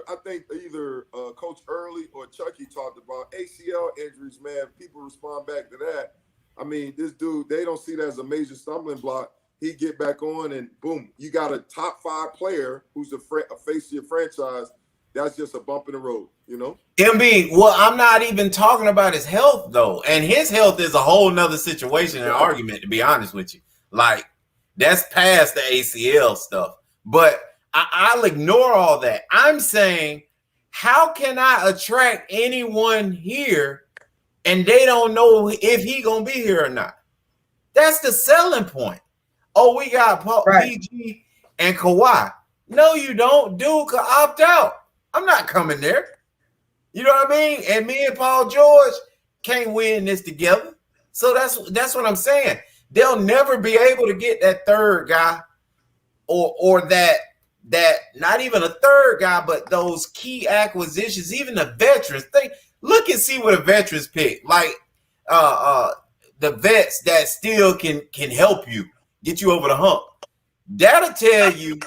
I think either Coach Early or Chucky talked about ACL injuries, man. People respond back to that. I mean, this dude, they don't see that as a major stumbling block. He get back on and boom, you got a top 5 player who's a face of your franchise. That's just a bump in the road, you know? MB, well, I'm not even talking about his health, though. And his health is a whole nother situation and argument, to be honest with you. Like, that's past the ACL stuff. But I'll ignore all that. I'm saying, how can I attract anyone here and they don't know if he gonna be here or not? That's the selling point. Oh, we got PG and Kawhi. No, you don't. Dude could opt out. I'm not coming there. You know what I mean? And me and Paul George can't win this together. So that's what I'm saying. They'll never be able to get that third guy or that not even a third guy, but those key acquisitions, even the veterans. Look and see what the veterans pick. Like the vets that still can help you, get you over the hump. That'll tell you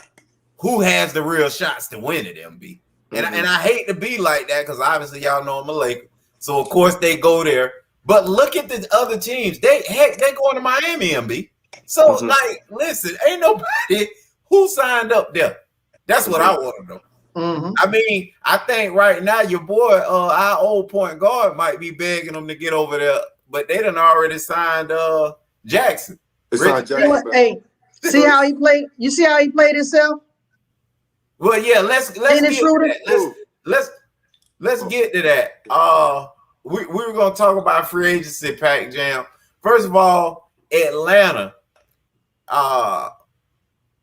who has the real shots to win it, MB. And I hate to be like that because obviously y'all know I'm a Laker. So of course they go there. But look at the other teams. They going to Miami, MB. So like, listen, ain't nobody who signed up there. That's what I want to know. I mean, I think right now your boy, our old point guard, might be begging them to get over there, but they done already signed Jackson. Hey, see how he played? You see how he played himself? Well, yeah, let's get to that. Let's get to that. We were gonna talk about free agency, Pac Jam. First of all, Atlanta,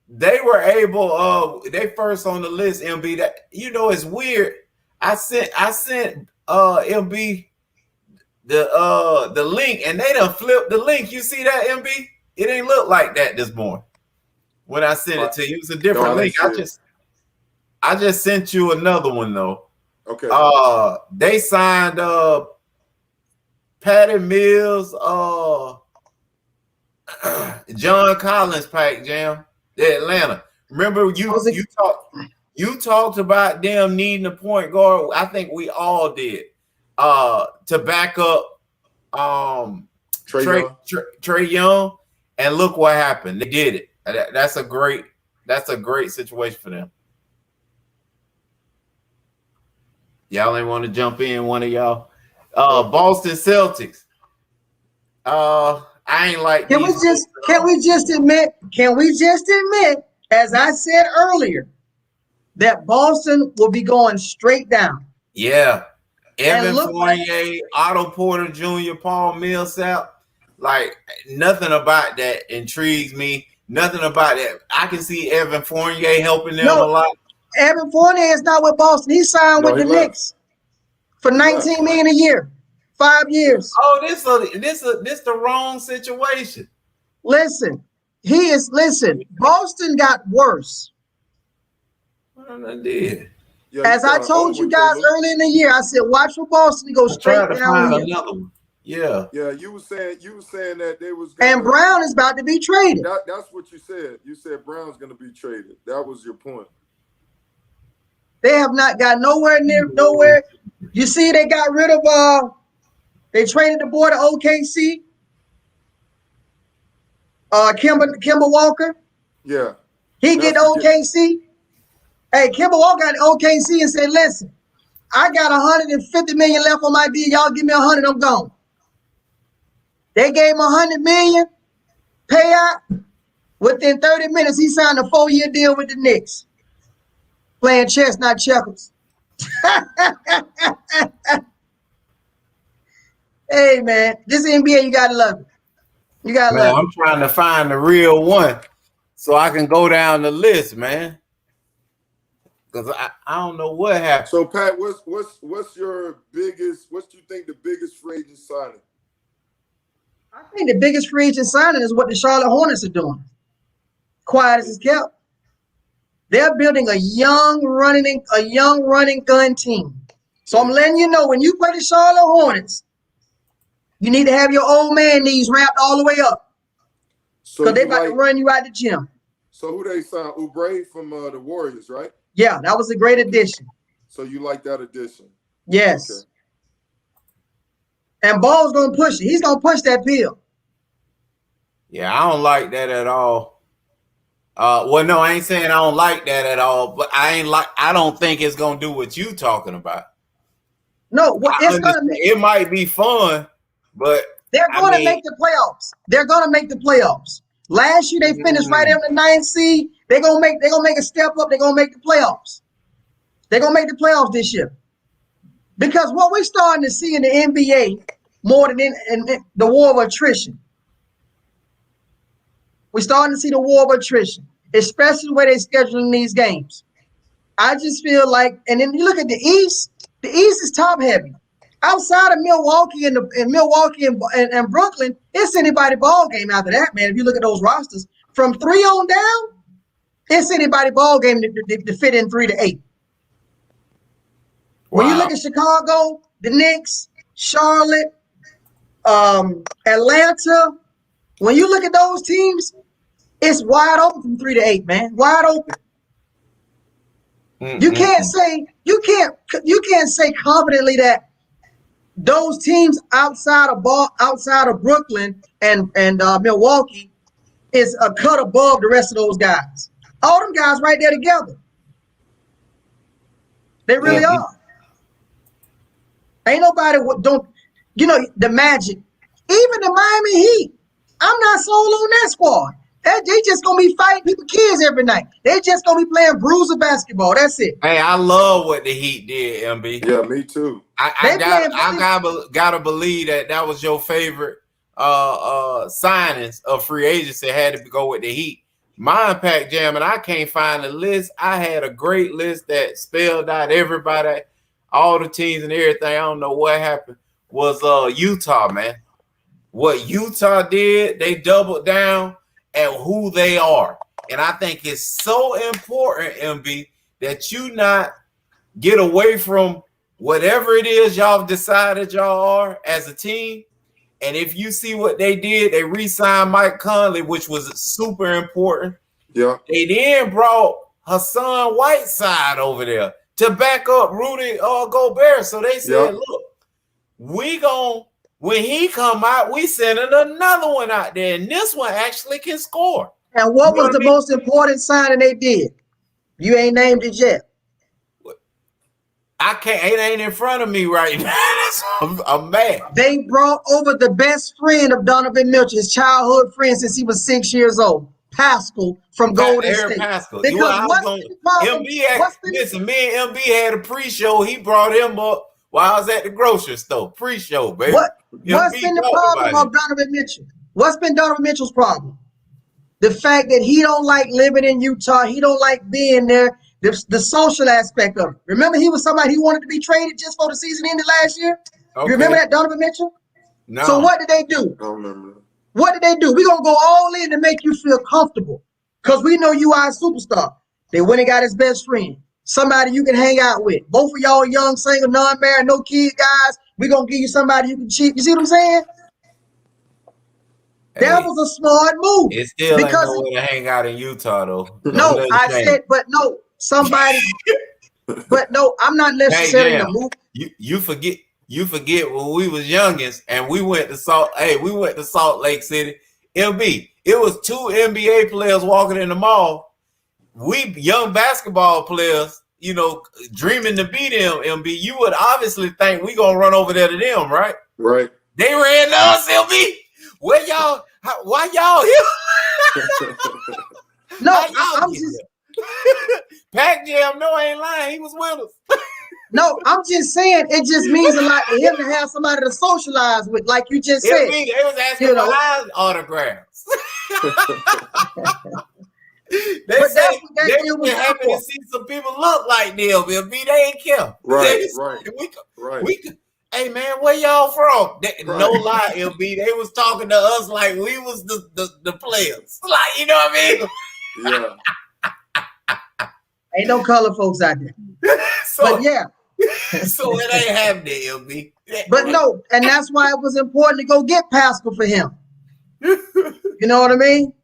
they were able. They first on the list. MB, that it's weird. I sent MB the link, and they done flipped the link. You see that, MB? It ain't look like that this morning when I sent it to you. It was a different link. I just sent you another one though. Okay. They signed Patty Mills, John Collins, Pac Jam, Atlanta. Remember you talked about them needing a point guard. I think we all did. To back up Trey Young, and look what happened. They did it. That's a great situation for them. Y'all ain't want to jump in, one of y'all. Boston Celtics. I ain't like. Can we just admit, as I said earlier, that Boston will be going straight down. Yeah. Evan Fournier, Otto Porter Jr., Paul Millsap. Like, nothing about that intrigues me. nothing about that. I can see Evan Fournier helping them No. a lot. Evan Fournier is not with Boston. He signed No, with he the left. Knicks for $19 million a year, 5 years. Oh, this the wrong situation. Listen, Boston got worse. I did. Yeah, As I told you guys early in the year, I said, watch for Boston to go I straight tried to find downhill. another one. Yeah. Yeah, you were saying that they was And Brown is about to be traded. That's what you said. You said Brown's gonna be traded. That was your point. They have not got nowhere. You see, they got rid of they traded the boy to OKC. Kemba Walker. Yeah. He get OKC. Hey, Kemba Walker got OKC and said, listen, I got $150 million left on my deal. Y'all give me $100, I'm gone. They gave him $100 million payout. Within 30 minutes, he signed a 4-year deal with the Knicks. Playing chess, not checkers. Hey, man, this NBA, you gotta love it. You gotta Man, love it. I'm trying to find the real one so I can go down the list, man. Because I don't know what happened. So Pat, what's your biggest? What you think the biggest free agent signing? I think the biggest free agent signing is what the Charlotte Hornets are doing. Quiet as it's kept. They're building a young running gun team. So I'm letting you know, when you play the Charlotte Hornets, you need to have your old man knees wrapped all the way up. So Because they're about to run you out the gym. So who they signed? Oubre from the Warriors, right? Yeah, that was a great addition. So you like that addition? Yes. Okay. And Ball's gonna push it. He's gonna push that pill. Yeah, I don't like that at all. Well, no, I ain't saying I don't like that at all, but I don't think it's gonna do what you talking about. No, it might be fun, but they're going to make the playoffs. They're going to make the playoffs. Last year they finished right in the 9th seed. They're gonna make a step up. They're gonna make the playoffs. They're gonna make the playoffs this year. Because what we're starting to see in the NBA more than in the war of attrition. We're starting to see the war of attrition, especially where they're scheduling these games. I just feel like, and then you look at the East is top heavy. Outside of Milwaukee and Brooklyn, it's anybody ball game after that, man. If you look at those rosters, from 3 on down, it's anybody ball game to fit in 3 to 8. When you look at Chicago, the Knicks, Charlotte, Atlanta, when you look at those teams, it's wide open from 3 to 8, man. Wide open. You can't say confidently that those teams outside of Brooklyn and Milwaukee is a cut above the rest of those guys. All them guys right there together. They really are. Ain't nobody the Magic, even the Miami Heat. I'm not sold on that squad. They just gonna be fighting people, kids every night. They just gonna be playing bruiser basketball. That's it. Hey, I love what the Heat did, MB. Yeah, me too. I gotta believe that was your favorite signings of free agency. Had to go with the Heat. My Impact Jam, and I can't find a list. I had a great list that spelled out everybody, all the teams and everything. I don't know what happened. Was Utah, man. What Utah did, they doubled down at who they are. And I think it's so important, MB, that you not get away from whatever it is y'all decided y'all are as a team. And if you see what they did, they re-signed Mike Conley, which was super important. Yeah. They then brought Hassan Whiteside over there to back up Rudy Gobert. So they said, look, when he come out, we sending another one out there, and this one actually can score. And what was the most important signing they did? You ain't named it yet. I can't. It ain't in front of me right now. I'm mad. They brought over the best friend of Donovan Mitchell, his childhood friend since he was 6 years old, Pascal from Golden State. Pascal. Because Listen, me and MB had a pre-show. He brought him up while I was at the grocery store. Pre-show, baby. What's been the problem of Donovan Mitchell? What's been Donovan Mitchell's problem? The fact that he don't like living in Utah, he don't like being there, the social aspect of it. Remember, he was somebody he wanted to be traded just for the season ended last year? Okay. You remember that, Donovan Mitchell? No. So what did they do? I don't remember that. What did they do? We're going to go all in to make you feel comfortable because we know you are a superstar. They went and got his best friend, somebody you can hang out with. Both of y'all young, single, non-married, no kid guys. We're going to give you somebody you can cheat. You see what I'm saying? That was a smart move. It still ain't no way to hang out in Utah, though. No, I said, but no, somebody. But no, I'm not necessarily the move. You forget when we was youngest and we went to Salt Lake City. MB, it was 2 NBA players walking in the mall. We young basketball players, you know, dreaming to be them. MB, you would obviously think we gonna run over there to them, right? Right. They ran to us, MB. Where y'all? Why y'all here? No, I'm just. Pac Jam, no, I ain't lying. He was with us. No, I'm just saying it just means a lot to him to have somebody to socialize with, like you just said. They was asking for our autographs. They were happy to see some people look like them. They ain't care. Right. Hey man, where y'all from? No lie, LB. They was talking to us like we was the players. Like, you know what I mean? Yeah. Ain't no color folks out there. But yeah. So it ain't happening, LB. But no, and that's why it was important to go get Pascal for him. You know what I mean?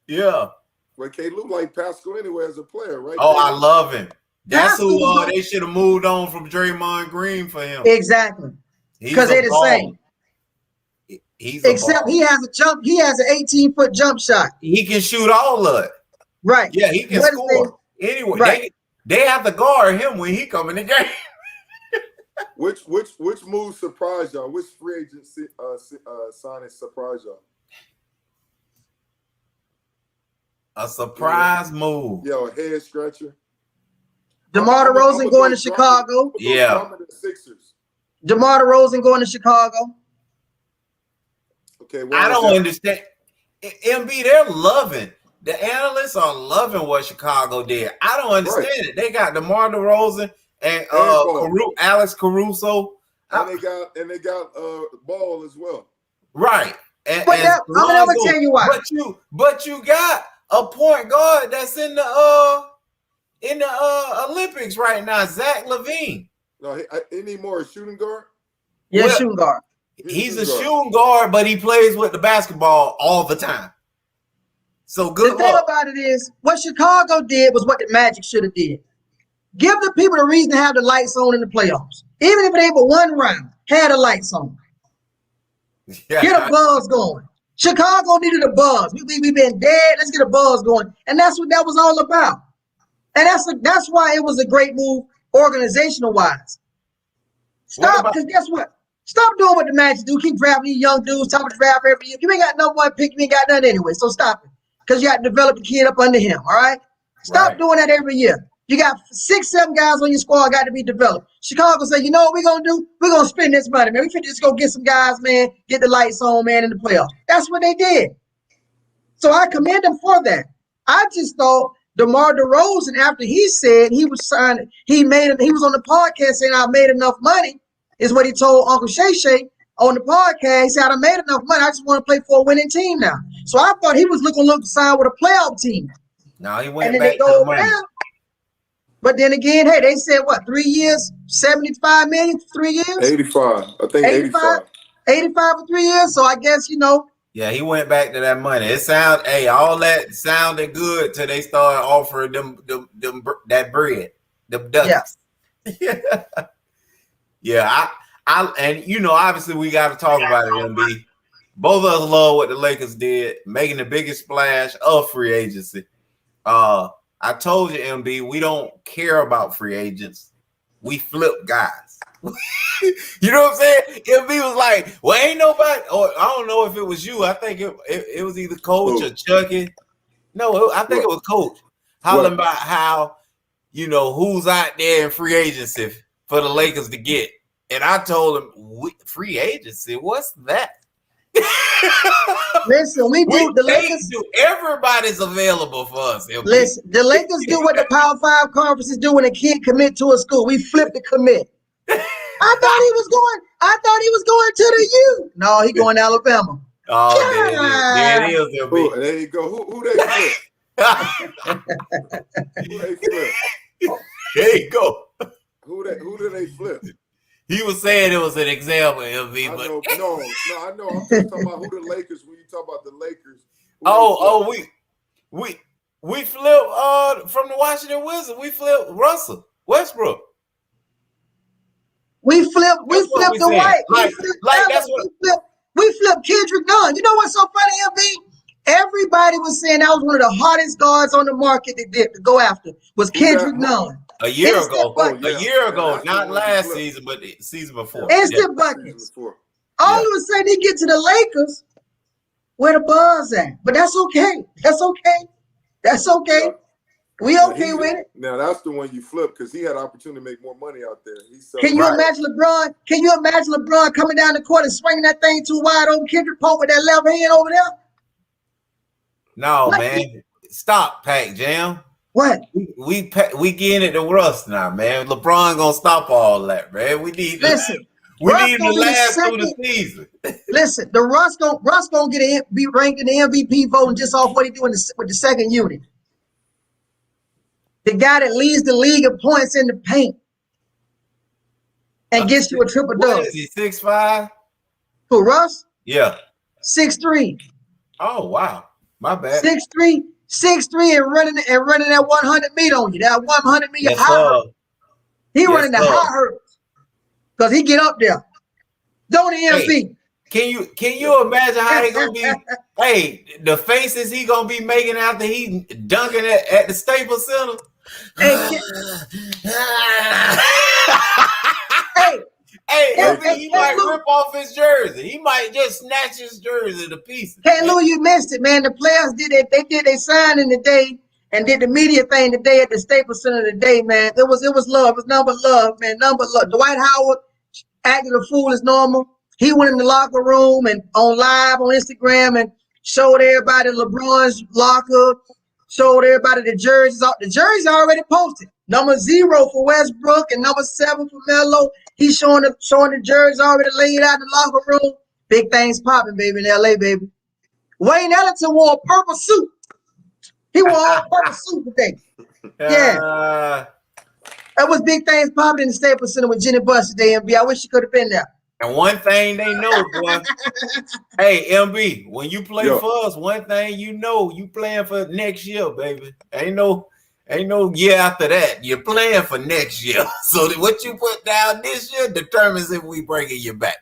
Yeah. Well, K-Lou like Pascal anyway as a player, right? Oh, I love him. That's who they should have moved on from Draymond Green for him. Exactly. Because they're the same. Except he has an 18-foot jump shot. He can shoot all of it. Right. Yeah, he can score. Anyway, right. They have to guard him when he come in the game. Which move surprised y'all? Which free agency signing surprised y'all? A surprise move. Yeah, a head stretcher. DeMar DeRozan going to Chicago. Yeah. DeMar DeRozan going to Chicago. Okay. I don't understand. MB, they're loving. The analysts are loving what Chicago did. I don't understand it. They got DeMar DeRozan and Alex Caruso. And they got Ball as well. Right. I'm gonna tell you why. But you got a point guard that's in the Olympics right now, Zach LaVine. No, any more a shooting guard? Yeah, shooting guard. He's a shooting guard, but he plays with the basketball all the time. So good. The thing about it is, what Chicago did was what the Magic should have did. Give the people the reason to have the lights on in the playoffs. Even if it ain't but one round, have the lights on. Yeah. Get a buzz going. Chicago needed a buzz. We've been dead. Let's get a buzz going. And that's what that was all about. And that's why it was a great move organizational wise. Stop, because guess what? Stop doing what the Magic do. Keep drafting these young dudes, top of the draft every year. You ain't got no one pick, you ain't got none anyway. So stop it. Because you got to develop the kid up under him. All right? Stop doing that every year. You got 6-7 guys on your squad got to be developed. Chicago say, you know what we're going to do? We're going to spend this money, man. We can just go get some guys, man, get the lights on, man, in the playoffs. That's what they did. So I commend them for that. I just thought DeMar DeRozan, after he said he was signed, he was on the podcast saying I made enough money, is what he told Uncle Shay Shay on the podcast. He said, I made enough money. I just want to play for a winning team now. So I thought he was looking to sign with a playoff team. No, he went back to the money. But then again, hey, they said what, 3 years, 75 million for 3 years? 85. I think 85. 85 for 3 years. So I guess, Yeah, he went back to that money. All that sounded good till they started offering them that bread, them ducats. Yeah. Yeah, obviously we got to talk about it, MB. Both of us love what the Lakers did, making the biggest splash of free agency. I told you, MB, we don't care about free agents. We flip guys. You know what I'm saying? MB was like, well, ain't nobody, or I don't know if it was you. I think it was either Coach or Chucky. No, I think it was Coach. Hollering about how, who's out there in free agency for the Lakers to get. And I told him, free agency? What's that? Listen, we do the We can't Lakers. do. Everybody's available for us. MB. Listen, the Lakers do what the Power 5 conferences do when a kid commit to a school. We flip the commit. I thought he was going to the U. No, he going to Alabama. Oh, there it is. Who, MB. there you go. Who they flip? Who they flip? There you go. Who do they flip? He was saying it was an example, MB, I but know, I know. I'm just talking about who the Lakers. When you talk about the Lakers, we flipped from the Washington Wizards. We flipped Russell Westbrook. We flipped That's what we the said. white. Like, that's what. We flipped Kendrick Nunn. You know what's so funny, MB? Everybody was saying that was one of the hardest guards on the market to go after was Kendrick Nunn. A year Instant ago, bucket. a year ago, That's not the one last you flip. season, but the season before. Instant Yeah. buckets. All of a sudden, he get to the Lakers, where the ball's at. But that's okay. That's okay. That's okay. Yeah. We Now, okay with it. Now that's the one you flip because he had opportunity to make more money out there. Can you imagine LeBron? Can you imagine LeBron coming down the court and swinging that thing too wide on Kendrick Pope with that left hand over there? No, Like- man. Stop, Pac Jam. What? We getting it to Russ now, man. LeBron gonna stop all that, man. We need Listen, we Russ need to gonna be the last through the second- season. Listen, the Russ gonna be ranked in the MVP voting just off what he doing with the second unit. The guy that leads the league in points in the paint and gets you a triple What double. is he? 6'5"? For Russ, Yeah. 6'3", Oh wow. My bad. 6'3", and running that 100 meter on you. That 100 meter Yes, high sir. hurdle. He Yes, running the sir. high hurdles because he get up there. Don't he, MB? Can you imagine how they gonna be? Hey, the faces he gonna be making after he dunking at the Staples Center. Hey, hey, Hey, Hey, MB, he might Lou. rip off his jersey. He might just snatch his jersey to pieces. hey, Lou, you missed it, man. The players did it. They did their signing today and did the media thing today at the Staples Center today, man. It was love. It was number love, man. Number love. Dwight Howard acted a fool as normal. He went in the locker room and on live on Instagram and showed everybody LeBron's locker, showed everybody the jerseys. The jerseys are already posted. Number 0 for Westbrook and number 7 for Melo. He's showing the jerseys already laid out in the locker room. Big things popping, baby, in LA, baby. Wayne Ellington wore a purple suit. He wore a purple suit today. Yeah. That was big things popping in the Staples Center with Jenny Buss today, MB. I wish you could have been there. And one thing they know, boy. Hey, MB, when you play for us, one thing you know, you playing for next year, baby. Ain't no year after that. You're playing for next year. So what you put down this year determines if we bringing you back.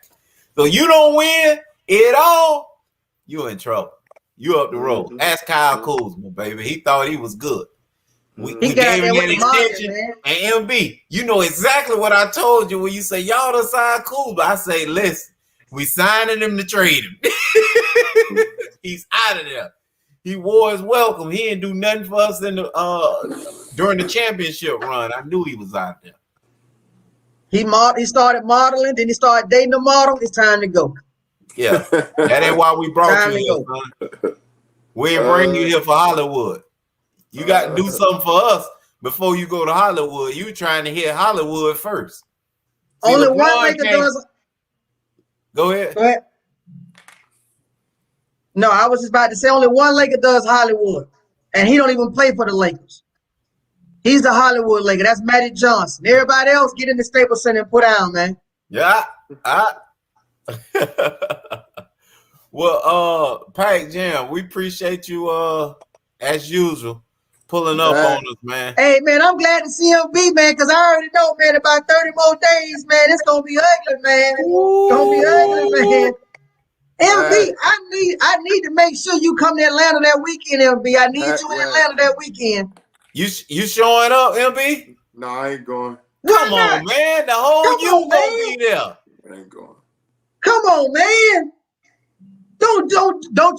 So you don't win it all, you in trouble. You up the road. Ask Kyle Kuzma, baby. He thought he was good. We gave him an extension. And MB, you know exactly what I told you when you say y'all done signed Kuzma. I say, listen, we signing him to trade him. He's out of there. He wore his welcome. He didn't do nothing for us in the during the championship run. I knew he was out there. He started modeling, then he started dating a model. It's time to go. Yeah, that ain't why we brought you here, son. We ain't bring you here for Hollywood. You got to do something for us before you go to Hollywood. You trying to hit Hollywood first. See, Only LeBron one Laker does. Go ahead. Go ahead. No, I was just about to say only one Laker does Hollywood, and he don't even play for the Lakers. He's the Hollywood Laker. That's Magic Johnson. Everybody else get in the Staples Center and put down, man. Yeah. Well, Pac Jam, we appreciate you as usual pulling up on us, man. Hey, man, I'm glad to see him be, man, because I already know, man, about 30 more days, man, it's gonna be ugly, man. It's gonna be ugly, man. MB, I need to make sure you come to Atlanta that weekend, MB. I need you in Atlanta that weekend. You showing up, MB? No, I ain't going. Come on, man. The whole you gonna be there. I ain't going. Come on, man. Don't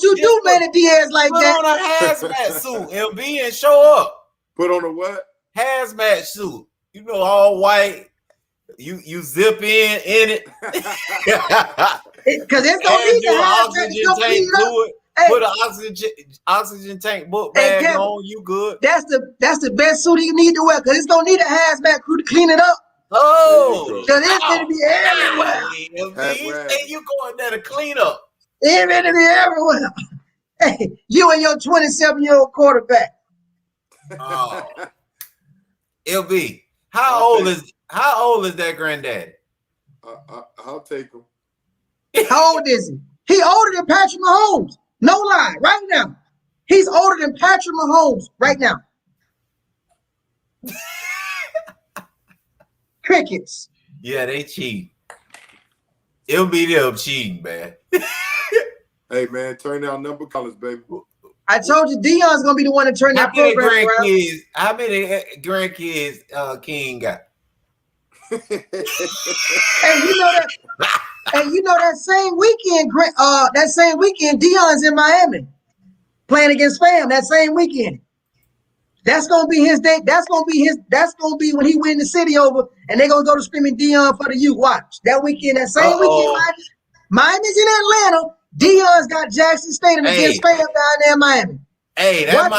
you do Manny Diaz like Put that. on a hazmat suit, MB, and show up. Put on a what? Hazmat suit. You know, all white. You zip in it. Because it's gonna be the hazmat. oxygen tank fluid. Put an oxygen tank book bag Kevin, on, you good. That's the best suit he need to wear, because it's gonna need a hazmat crew to clean it up. Oh, Cause it's gonna be everywhere. Hey, you going there to clean up? It's gonna be everywhere. Hey, you and your 27-year-old quarterback. Oh, LB, how old is that granddaddy? I'll take him. How old is he? He older than Patrick Mahomes. No lie, right now. He's older than Patrick Mahomes right now. Crickets. Yeah, they cheat. It'll be them cheating, man. Hey, man, turn down number colors, baby. I told you Deion's gonna be the one to turn that program around. How many grandkids King got? And you know that same weekend, Deion's in Miami playing against Fam. That same weekend. That's gonna be his day. That's gonna be when he win the city over, and they're gonna go to screaming Deion for the youth. Watch that weekend. That same weekend, Miami's in Atlanta. Deion's got Jackson State against Fam down there in Miami. Hey, that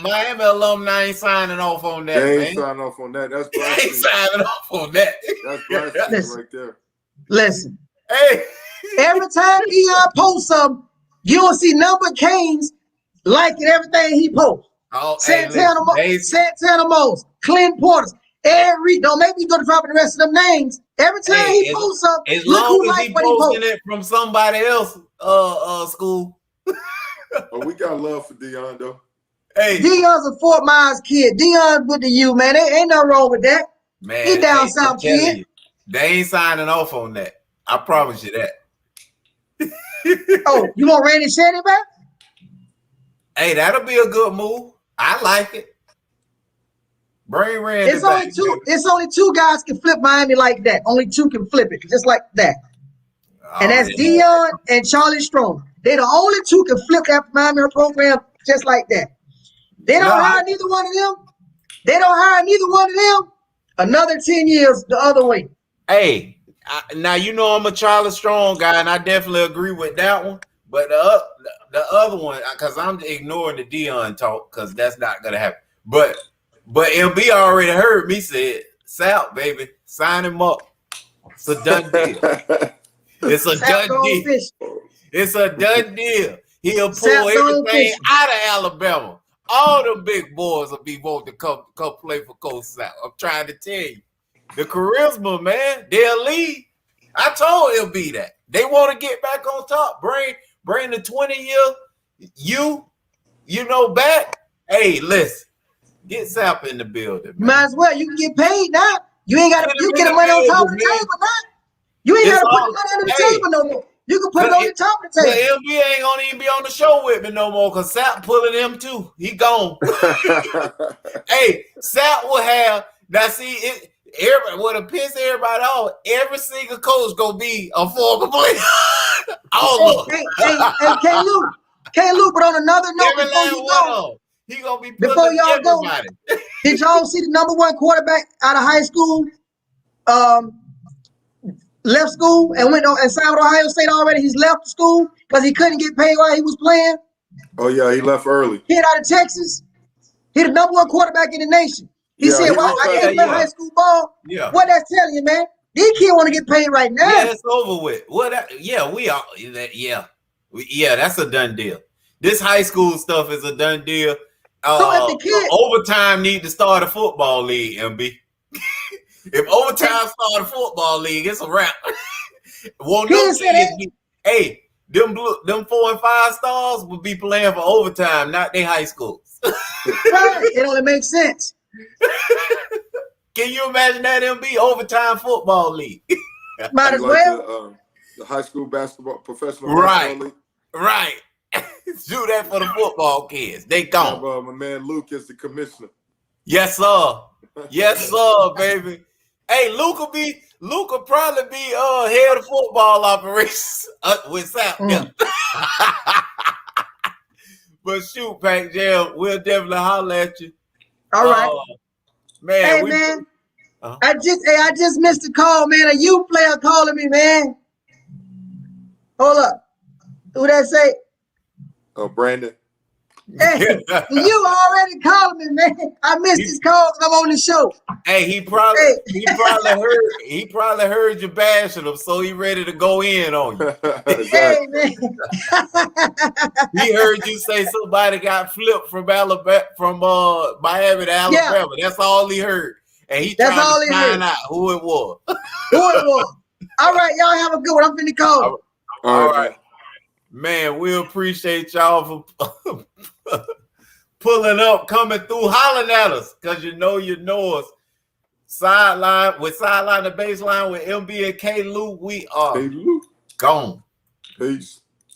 Miami alumni ain't signing off on that. They ain't signing off on that. That's they ain't signing off on that. That's blasphemy right there. Listen. Hey, every time Deion posts something, you don't see number Canes liking everything he posts. Oh, Santana Moss, Clint Portis, don't make me go to dropping the rest of them names. Every time he posts something, as long as he posting it from somebody else school. Oh, we got love for Deion though. Hey, Deion's a Fort Myers kid. Deion with the U, man. There ain't nothing wrong with that. Man, he down south kid. They ain't signing off on that. I promise you that. Oh, you want Randy Shannon back? Hey, that'll be a good move. I like it. Bring Randy back. It's only two guys can flip Miami like that. Only two can flip it just like that. And that's Deion and Charlie Strong. They're the only two can flip that Miami program just like that. They don't hire neither one of them. Another 10 years the other way. Hey, now you know I'm a Charlie Strong guy, and I definitely agree with that one. But the other one, because I'm ignoring the Deion talk, because that's not gonna happen. But LB already heard me say it. Sal, baby, sign him up. It's a done deal. It's a done deal. It's a done deal. He'll pull everything out of Alabama. All them big boys will be wanting to come play for Coach Sal. I'm trying to tell you. The charisma, man, they'll lead. I told LB that. They want to get back on top. Bring the 20-year back. Hey, listen. Get Sap in the building. Man. Might as well. You can get paid now. You ain't got to get the money on top of the table now. You ain't got to put the money on the table no more. You can put it on the top of the table. The LB ain't gonna even be on the show with me no more because Sap pulling him too. He gone. Hey, Sap will have now. See it. Everybody would have pissed everybody off. Every single coach gonna be a former player. All of them. Hey, K-Luke, but on another note, before you go, he gonna be before y'all everybody. Go, did y'all see the number one quarterback out of high school? Left school and went on and signed with Ohio State already. He's left school because he couldn't get paid while he was playing. Oh yeah, he left early. Kid out of Texas. He the number one quarterback in the nation. He said, "Well, I can't play high school ball." Yeah. What that's telling you, man? These kids want to get paid right now. Yeah, it's over with. We are. Yeah, that's a done deal. This high school stuff is a done deal. So if the kid overtime need to start a football league, MB. If overtime start a football league, it's a wrap. Won't no kids be, hey, them 4 and 5 stars would be playing for overtime, not their high schools. Right. It only makes sense. Can you imagine that MB overtime football league? Might as well. The high school basketball professional basketball league. Right. Do that for the football kids. They gone. My man Luke is the commissioner. Yes, sir. Yes, sir, baby. Hey, Luke will probably be head of football operations with Sap. Yeah. But shoot, Pac Jam, we'll definitely holler at you. All right. Man. Hey, man. I just missed a call, man. A youth player calling me, man. Hold up. Who that say? Brandon. Hey, you already called me, man. I missed his calls. I'm on the show. Hey, he probably heard you bashing him, so he ready to go in on you. Hey, man. He heard you say somebody got flipped from Alabama, from Miami to Alabama. Yeah. That's all he heard, and he trying to find out who it was. All right, y'all have a good one. I'm finna call. All right. Man, we appreciate y'all for pulling up, coming through, hollering at us, because you know us. Sideline to baseline with MB and K. Luke, we are gone. Peace.